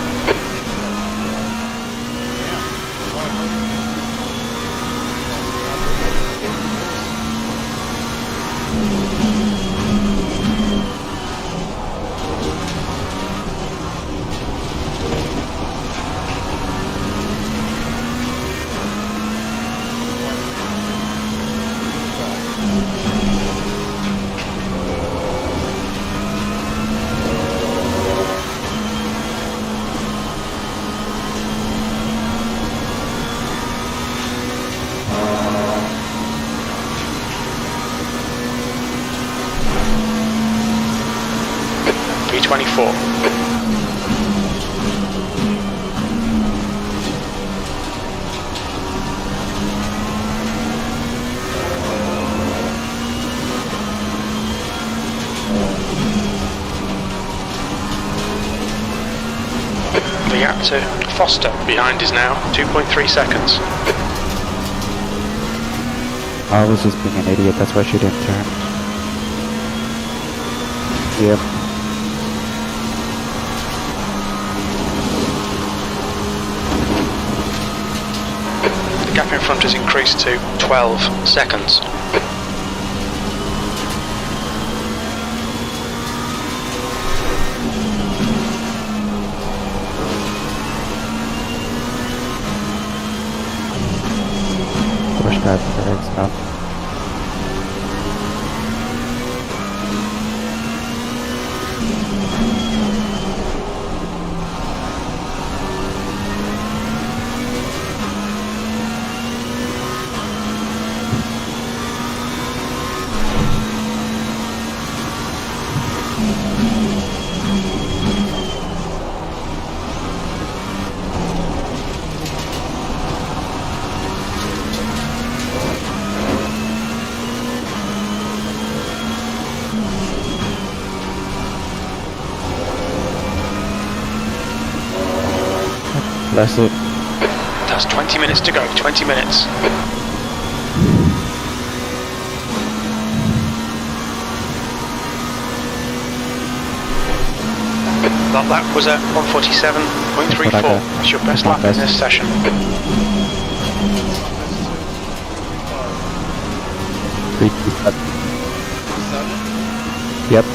B24. The gap to Foster behind is now 2.3 seconds. I was just being an idiot, that's why she didn't turn. Yep. in front has increased to 12 seconds. Push that brakes up. That's it. That's 20 minutes to go, 20 minutes. That lap was at 1:47.34. That's your best lap in this session. Yep.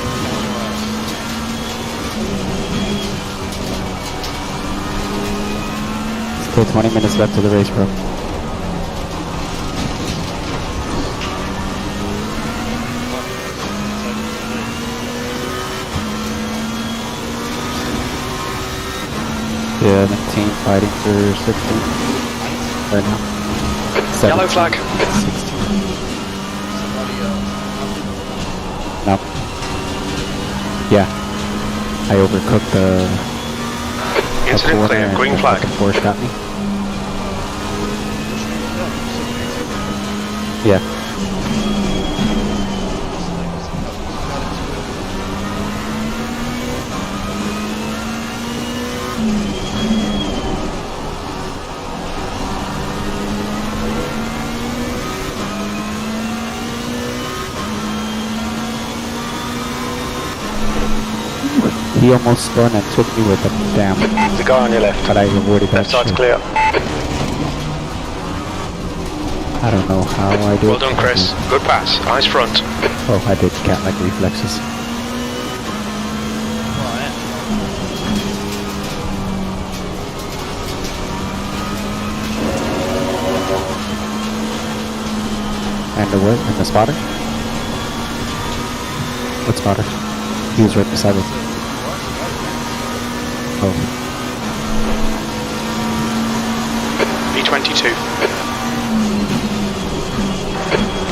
Still 20 minutes left to the race, bro. Yeah, the team fighting for 16 right now. 17, Yellow flag. 16. No. Yeah. I overcooked the Incident clear, corner green and flag. the Porsche got me. Yeah. He almost spun and took me with a damn. The guy on your left. But I avoided that Left side's shit. clear. I don't know how I did. Well done, Chris. Good pass. Eyes front. Oh, I did cat-like reflexes. And the what? And the spotter? What spotter? He was right beside me. Oh. B22.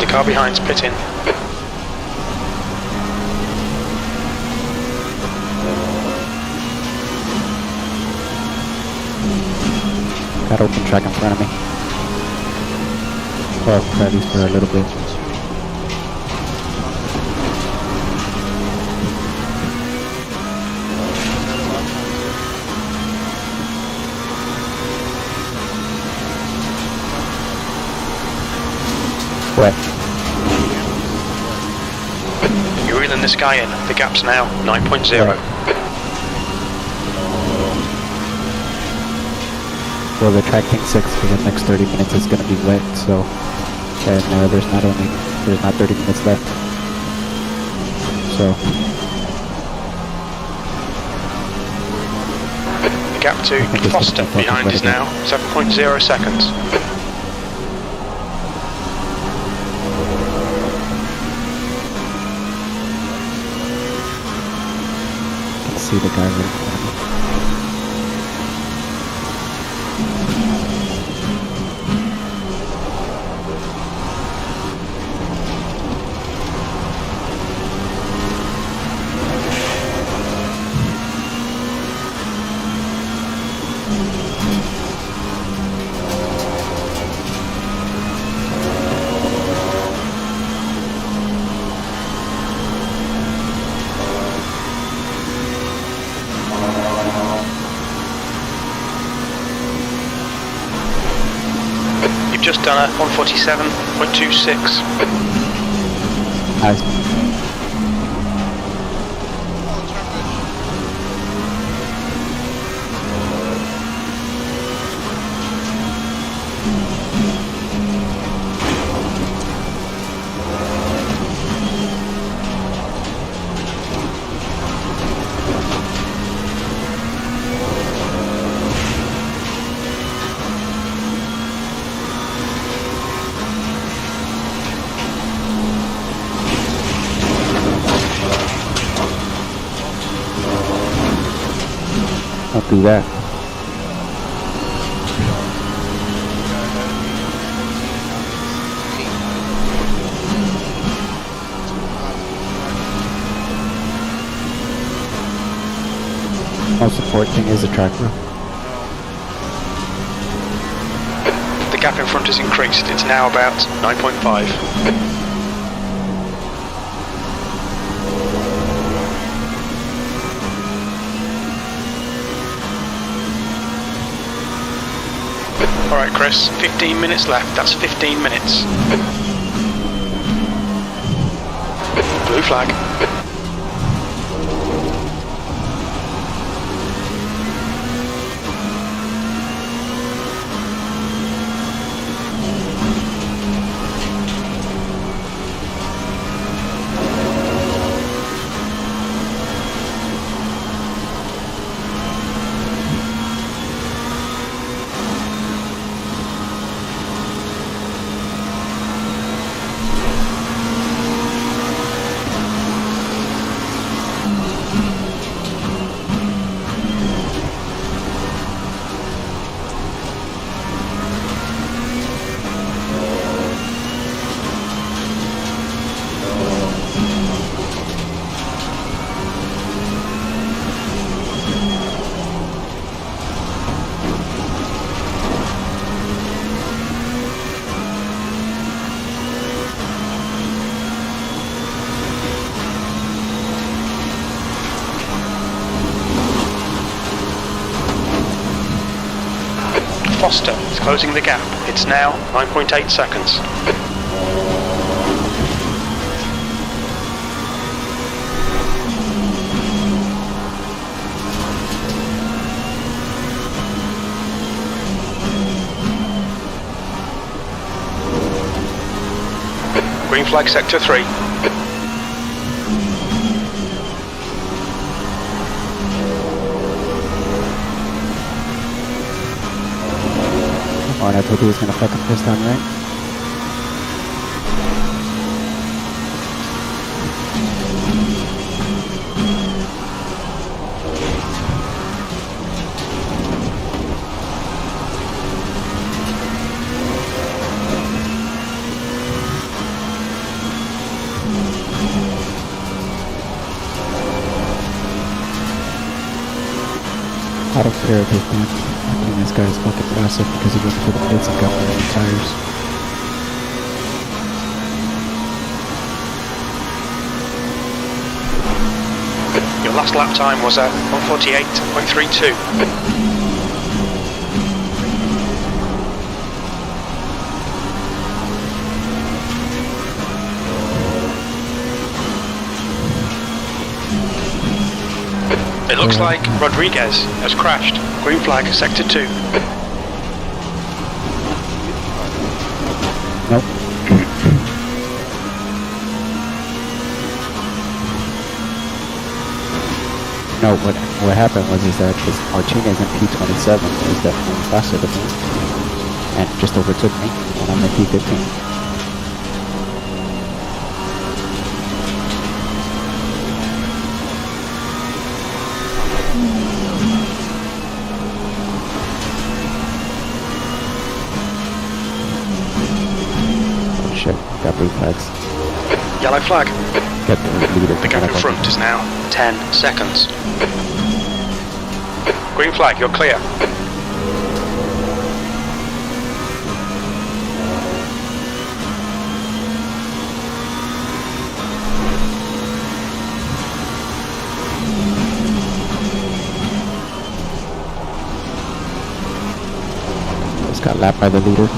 The car behind's pitting. Got open track in front of me. Oh, at least for a little bit. Wet. You're reeling this guy in. The gap's now 9.0. Well, the track thinks 6 for the next 30 minutes is going to be wet, so and there's not 30 minutes left. So The gap to Foster behind is now 7.0 seconds. see the guy right in front of me. Just done at 147.26. Nice. do that. Most important thing is the track bro. The gap in front has increased. It's now about 9.5. Alright Chris, 15 minutes left, that's 15 minutes. Blue flag. Foster is closing the gap. It's now 9.8 seconds. Green flag sector 3. Oh, and I told you he was gonna fuck him this time, right? I don't care if he's done. I think this guy's fucking passive because he went for the pits and got one of the tires. Your last lap time was at 1:48.32. It looks like Rodriguez has crashed. Green flag, sector 2. Nope. No, what happened was that this Martinez in P27 is definitely faster than me, and just overtook me when I'm in P15. Shit, got blue flags. Yellow flag. Get the leader. The gap in front is now 10 seconds. Green flag, you're clear. Just got lapped by the leader.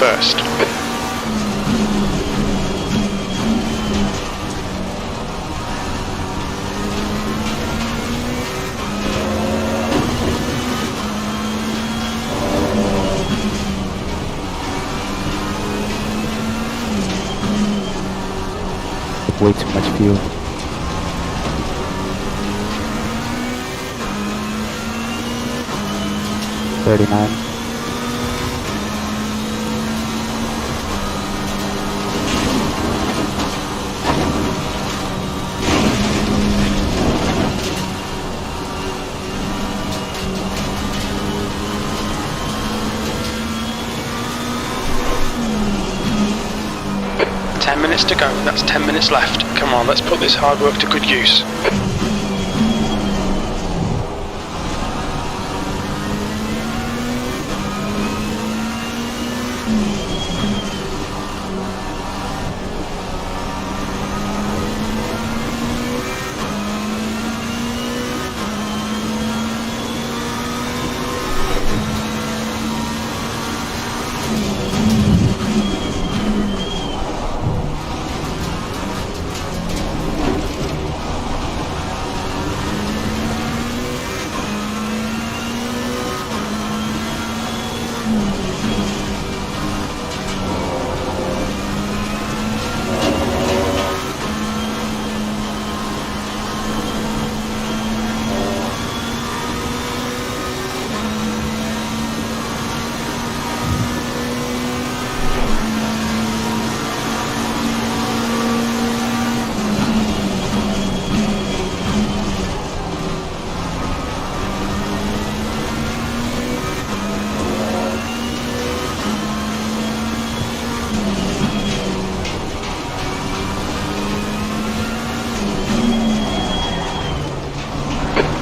First. way too much fuel. $39. Minutes to go. That's 10 minutes left. Come on, let's put this hard work to good use.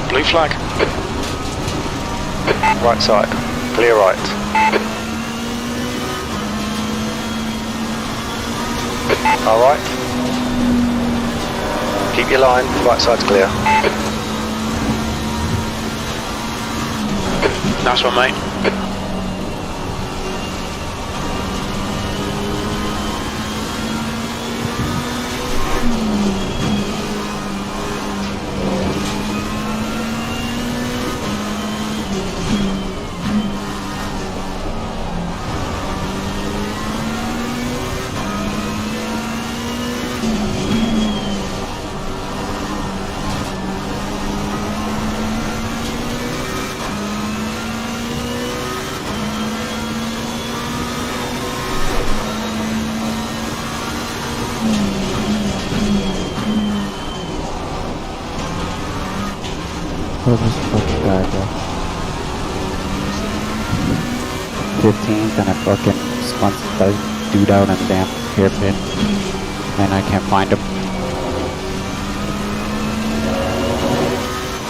Blue flag. Right side. Clear right. Alright. Keep your line. Right side's clear. Nice one, mate. Oh, this fucking guy, bro. 15th and I fucking spun the dude out on the damn hairpin. And I can't find him.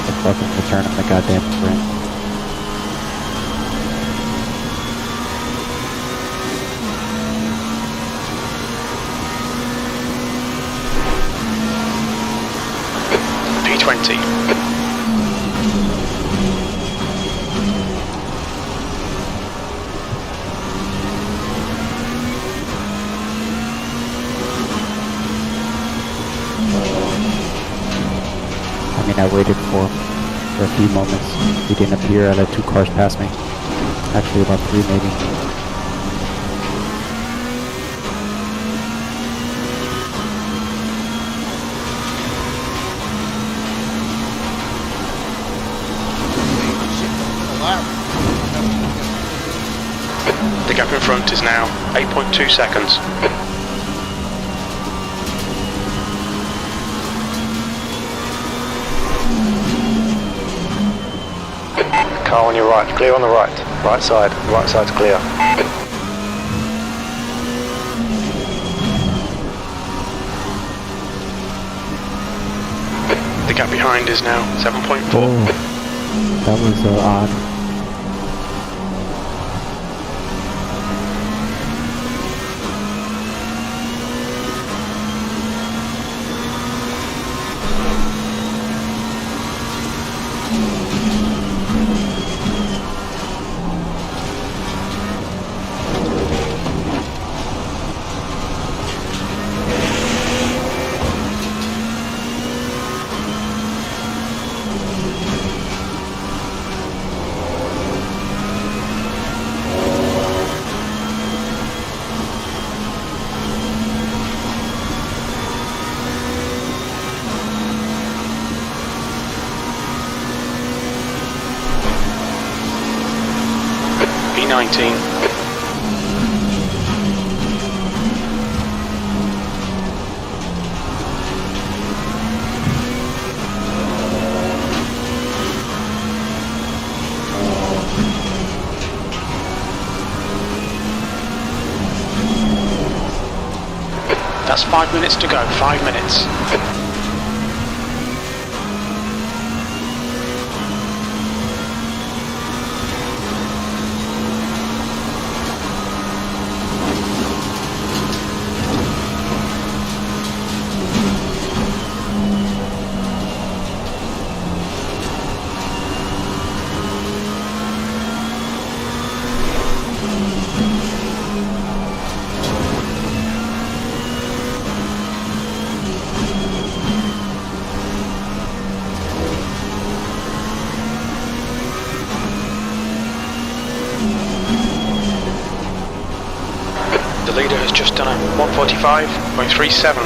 I fucking return him the goddamn sprint. P20. I waited for a few moments. He didn't appear. I let 2 cars pass me. Actually, about 3 maybe. The gap in front is now 8.2 seconds. Car on your right, clear on the right. Right side's clear. The gap behind is now 7.4. Oh, that was odd. 3:19. That's 5 minutes to go, 5 minutes. The leader has just done a 1:45.37.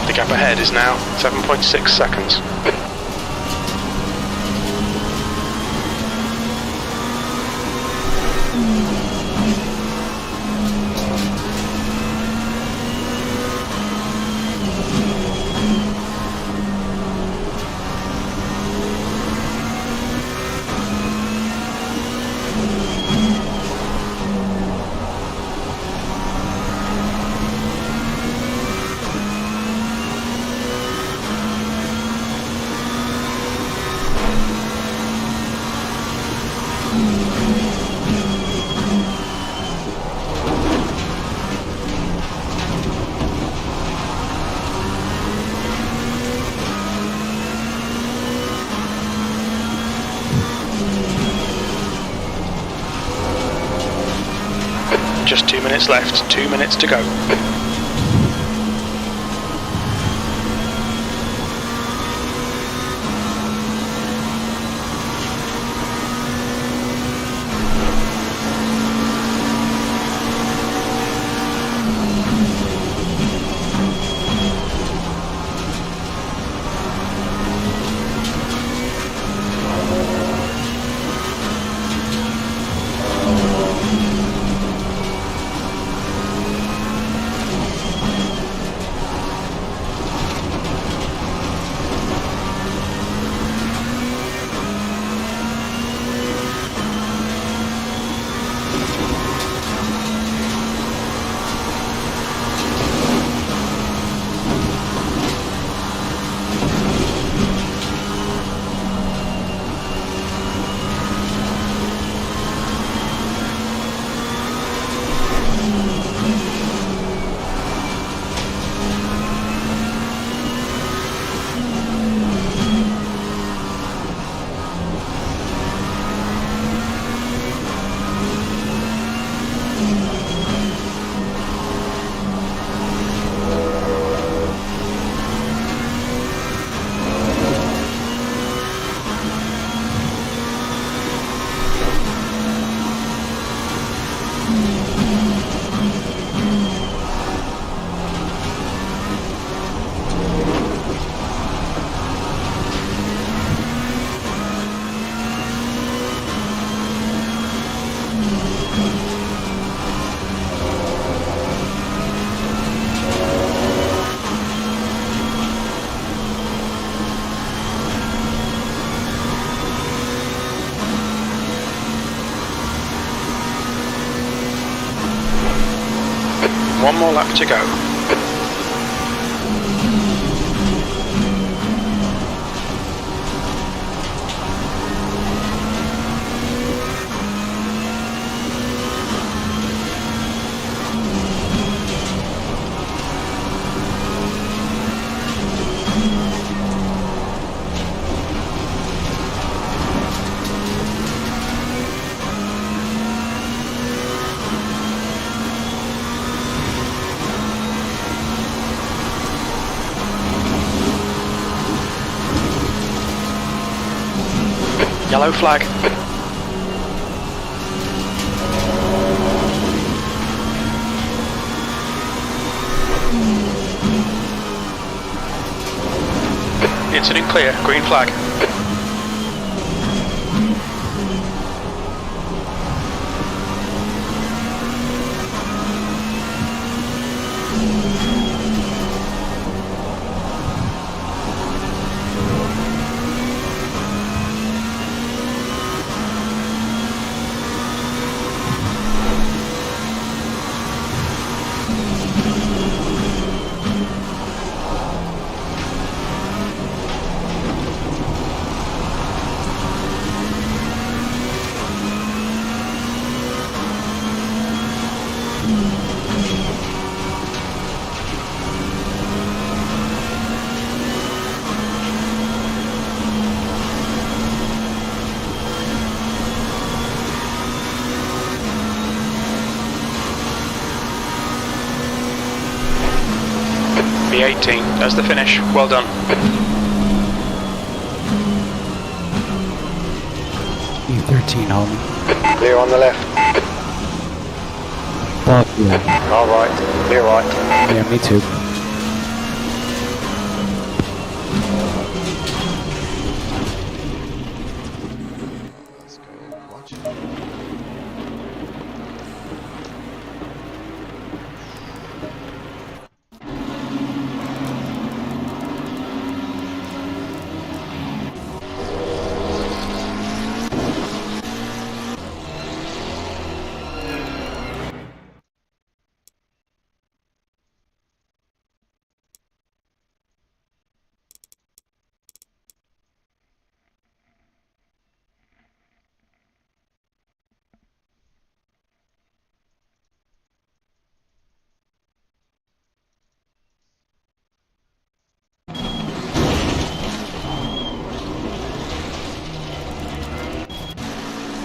The gap ahead is now 7.6 seconds. Just 2 minutes left, 2 minutes to go. One more lap to go. Yellow flag. Incident clear, green flag. B18, that's the finish. Well done. E13, homie. Clear on the left. Fuck yeah. All right. Clear right. Yeah, me too. Let's go watch it.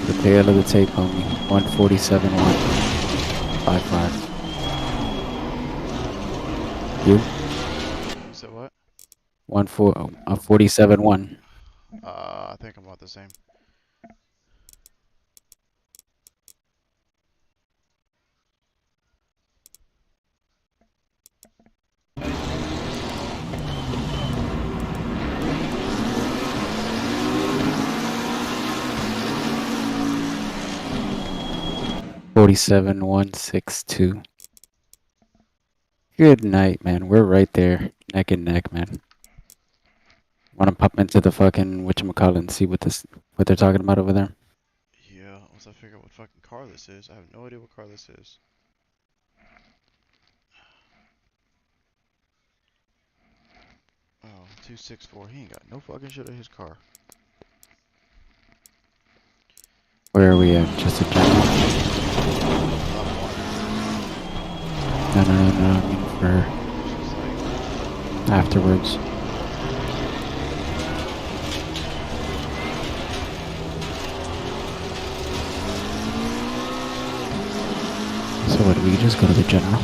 The tail of the tape, homie. 147.1. 55. You? You said what? 47.1. I think I'm about the same. Forty-seven 162. Good night, man. We're right there, neck and neck, man. Want to pop into the fucking whatchamacallit and see what they're talking about over there? Yeah, once I figure out what fucking car this is, I have no idea what car this is. Oh, 264. He ain't got no fucking shit in his car. Where are we at? Just a general? No. I mean for afterwards. So what, do we just go to the general?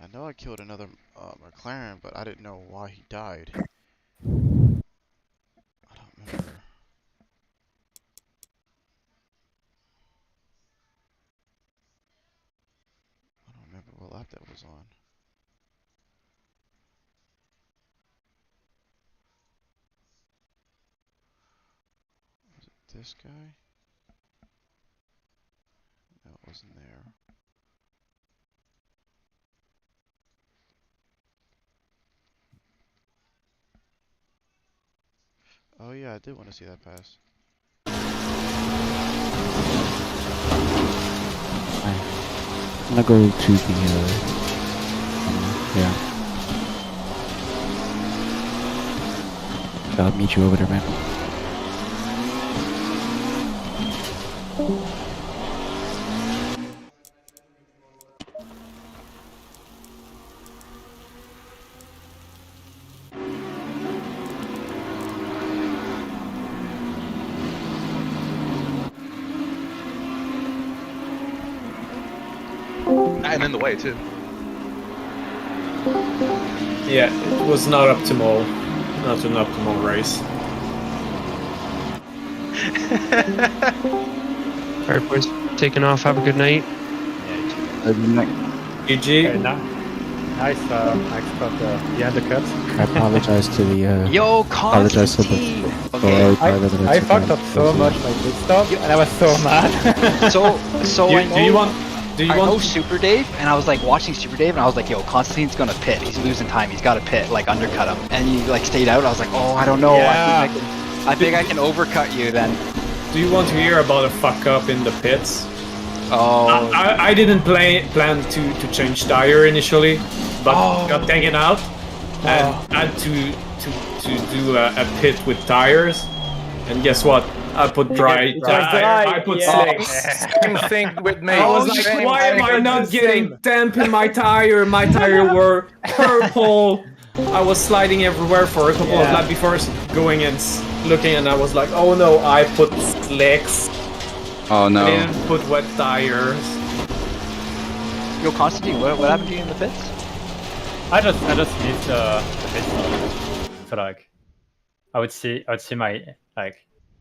I know I killed another McLaren, but I didn't know why he died. I don't remember. I don't remember what lap that was on. Was it this guy? No, it wasn't there. Oh yeah, I did want to see that pass. gonna go to the, yeah. So I'll meet you over there, man. And in the way too. Yeah, it was not optimal. Not an optimal race. Alright, boys, taking off. Have a good night. GG. Okay, nice spot the undercut. I apologize to the, Yo, apologize to the Okay. I fucked up so much my pit stop, and I was so mad. So Do you I want know Super Dave, and I was like watching Super Dave, and I was like, yo, Constantine's gonna pit. He's losing time. He's gotta pit, like undercut him. And you like stayed out. I was like, oh, I don't know. Yeah. I think I can overcut you then. Do you want to hear about a fuck up in the pits? Oh. I didn't plan to change tire initially, but got taken out and had to do a pit with tires. And guess what? I put dry tire. I put slicks. Same thing with me. I was like, why am I not getting damp in my tire? My tire were purple. I was sliding everywhere for a couple of laps before going and looking, and I was like, oh no, I put slicks. Oh no. I didn't put wet tires. Yo, Constantine, what happened to you in the pits? I just missed the pit stop. So like, I would see my like.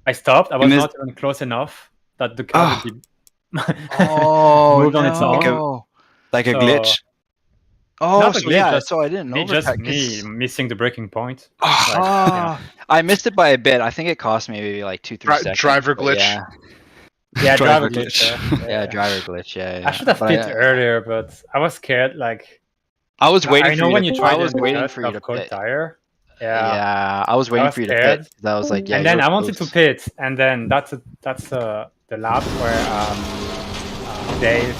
I stopped. I was not even close enough that the car would be moved on its own. Like a glitch. Oh, Not a so glitch, yeah, just so I didn't know. just me missing the breaking point. I missed it by a bit. I think it cost me maybe like 2-3 seconds. Driver glitch. Yeah, driver glitch. Yeah, driver glitch. Yeah. I should have pit earlier, but I was scared. Like I was waiting. I know when you tried. I was waiting for you to cold pit. tire. Yeah, I was waiting for you to pit. That was like, yeah. And then I wanted to pit, and then that's the lap where Dave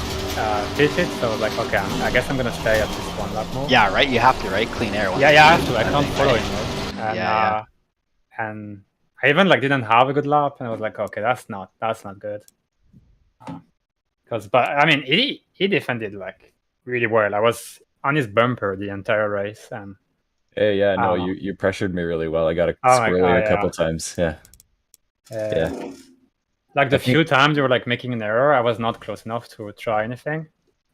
pitted. So I was like, okay, I guess I'm gonna stay at this one lap more. Yeah, right. You have to, right? Clean air. Yeah, I have to. I can't follow him. Right? And, and I even like didn't have a good lap, and I was like, okay, that's not good. But I mean, he defended like really well. I was on his bumper the entire race, and. Hey, yeah, no, you pressured me really well. I got a squirrely a couple times. Yeah. Like the few times you were like making an error, I was not close enough to try anything.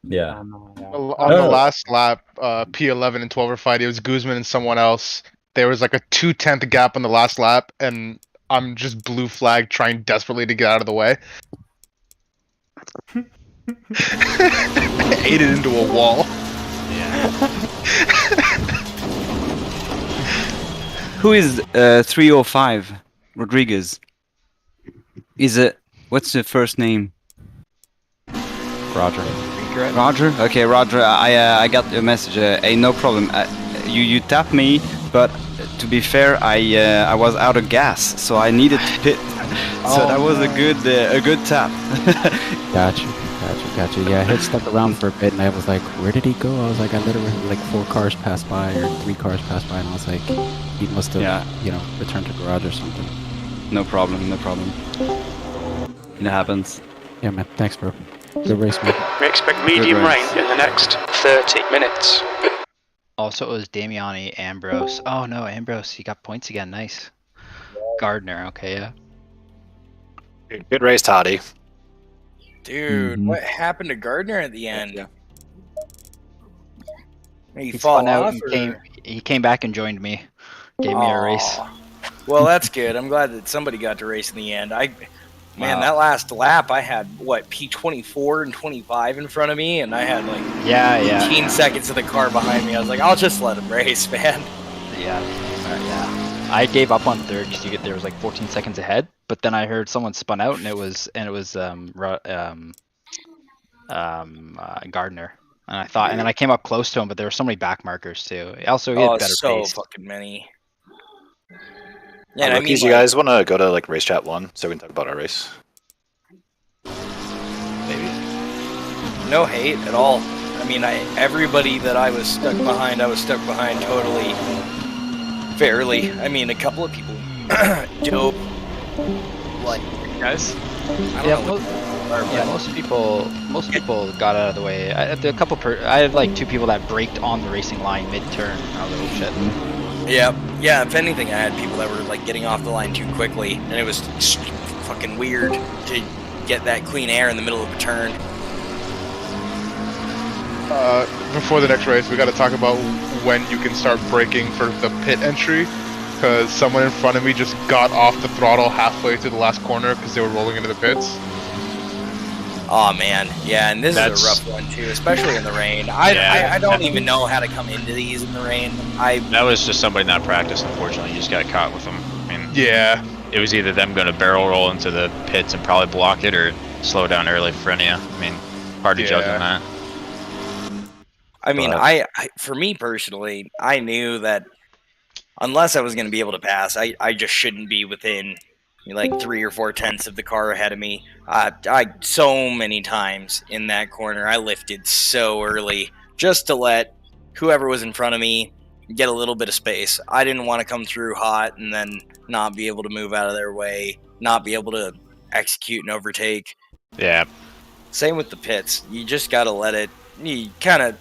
Yeah. Well, on the last lap, P11 and 12 were fighting. It was Guzman and someone else. There was like a 2/10 gap on the last lap, and I'm just blue flag trying desperately to get out of the way. Ate it into a wall. Who is 305? Rodriguez. Is it? What's the first name? Roger. Roger? Okay, Roger. I got a message. Hey, no problem. You tapped me, but to be fair, I was out of gas, so I needed to pit. So that was a good tap. Gotcha. Yeah, I had stuck around for a bit, and I was like, where did he go? I was like, I literally like 4 cars passed by, or 3 cars passed by, and I was like, he must have, returned to garage or something. No problem. It happens. Yeah, man. Thanks, bro. Good race, man. We expect medium rain in the next 30 minutes. Also, it was Damiani, Ambrose. Oh no, Ambrose, you got points again. Nice. Gardner. Okay, yeah. Good race, Toddy. Dude, what happened to Gardner at the end? Yeah. He fall off, he came back and joined me. Gave me a race. Well, that's good. I'm glad that somebody got to race in the end. That last lap, I had P24 and 25 in front of me, and I had 15 seconds of the car behind me. I was like, I'll just let him race, man. Yeah. I gave up on third because there was like 14 seconds ahead, but then I heard someone spun out, and it was Gardner, and then I came up close to him, but there were so many back markers too. Also, he had better pace. Fucking many. Yeah, rookies, you guys want to go to race chat 1 so we can talk about our race? Maybe. no hate at all. I mean, everybody that I was stuck behind totally fairly. I mean, a couple of people dope, like guys. Most people got out of the way. I had like 2 people that braked on the racing line mid-turn. I was like, oh shit. Yeah. If anything, I had people that were like getting off the line too quickly, and it was fucking weird to get that clean air in the middle of a turn. Before the next race, we got to talk about when you can start braking for the pit entry, because someone in front of me just got off the throttle halfway through the last corner because they were rolling into the pits. Oh man, yeah, and this is a rough one too, especially in the rain. I don't even know how to come into these in the rain. That was just somebody not practiced. Unfortunately, you just got caught with them. I mean, yeah, it was either them going to barrel roll into the pits and probably block it, or slow down early for you. I mean, hard to judge on that. I mean, for me personally, I knew that unless I was going to be able to pass, I just shouldn't be within like 3 or 4 tenths of the car ahead of me. I so many times in that corner, I lifted so early just to let whoever was in front of me get a little bit of space. I didn't want to come through hot and then not be able to move out of their way, not be able to execute and overtake. Yeah. Same with the pits. You just got to let it. You kind of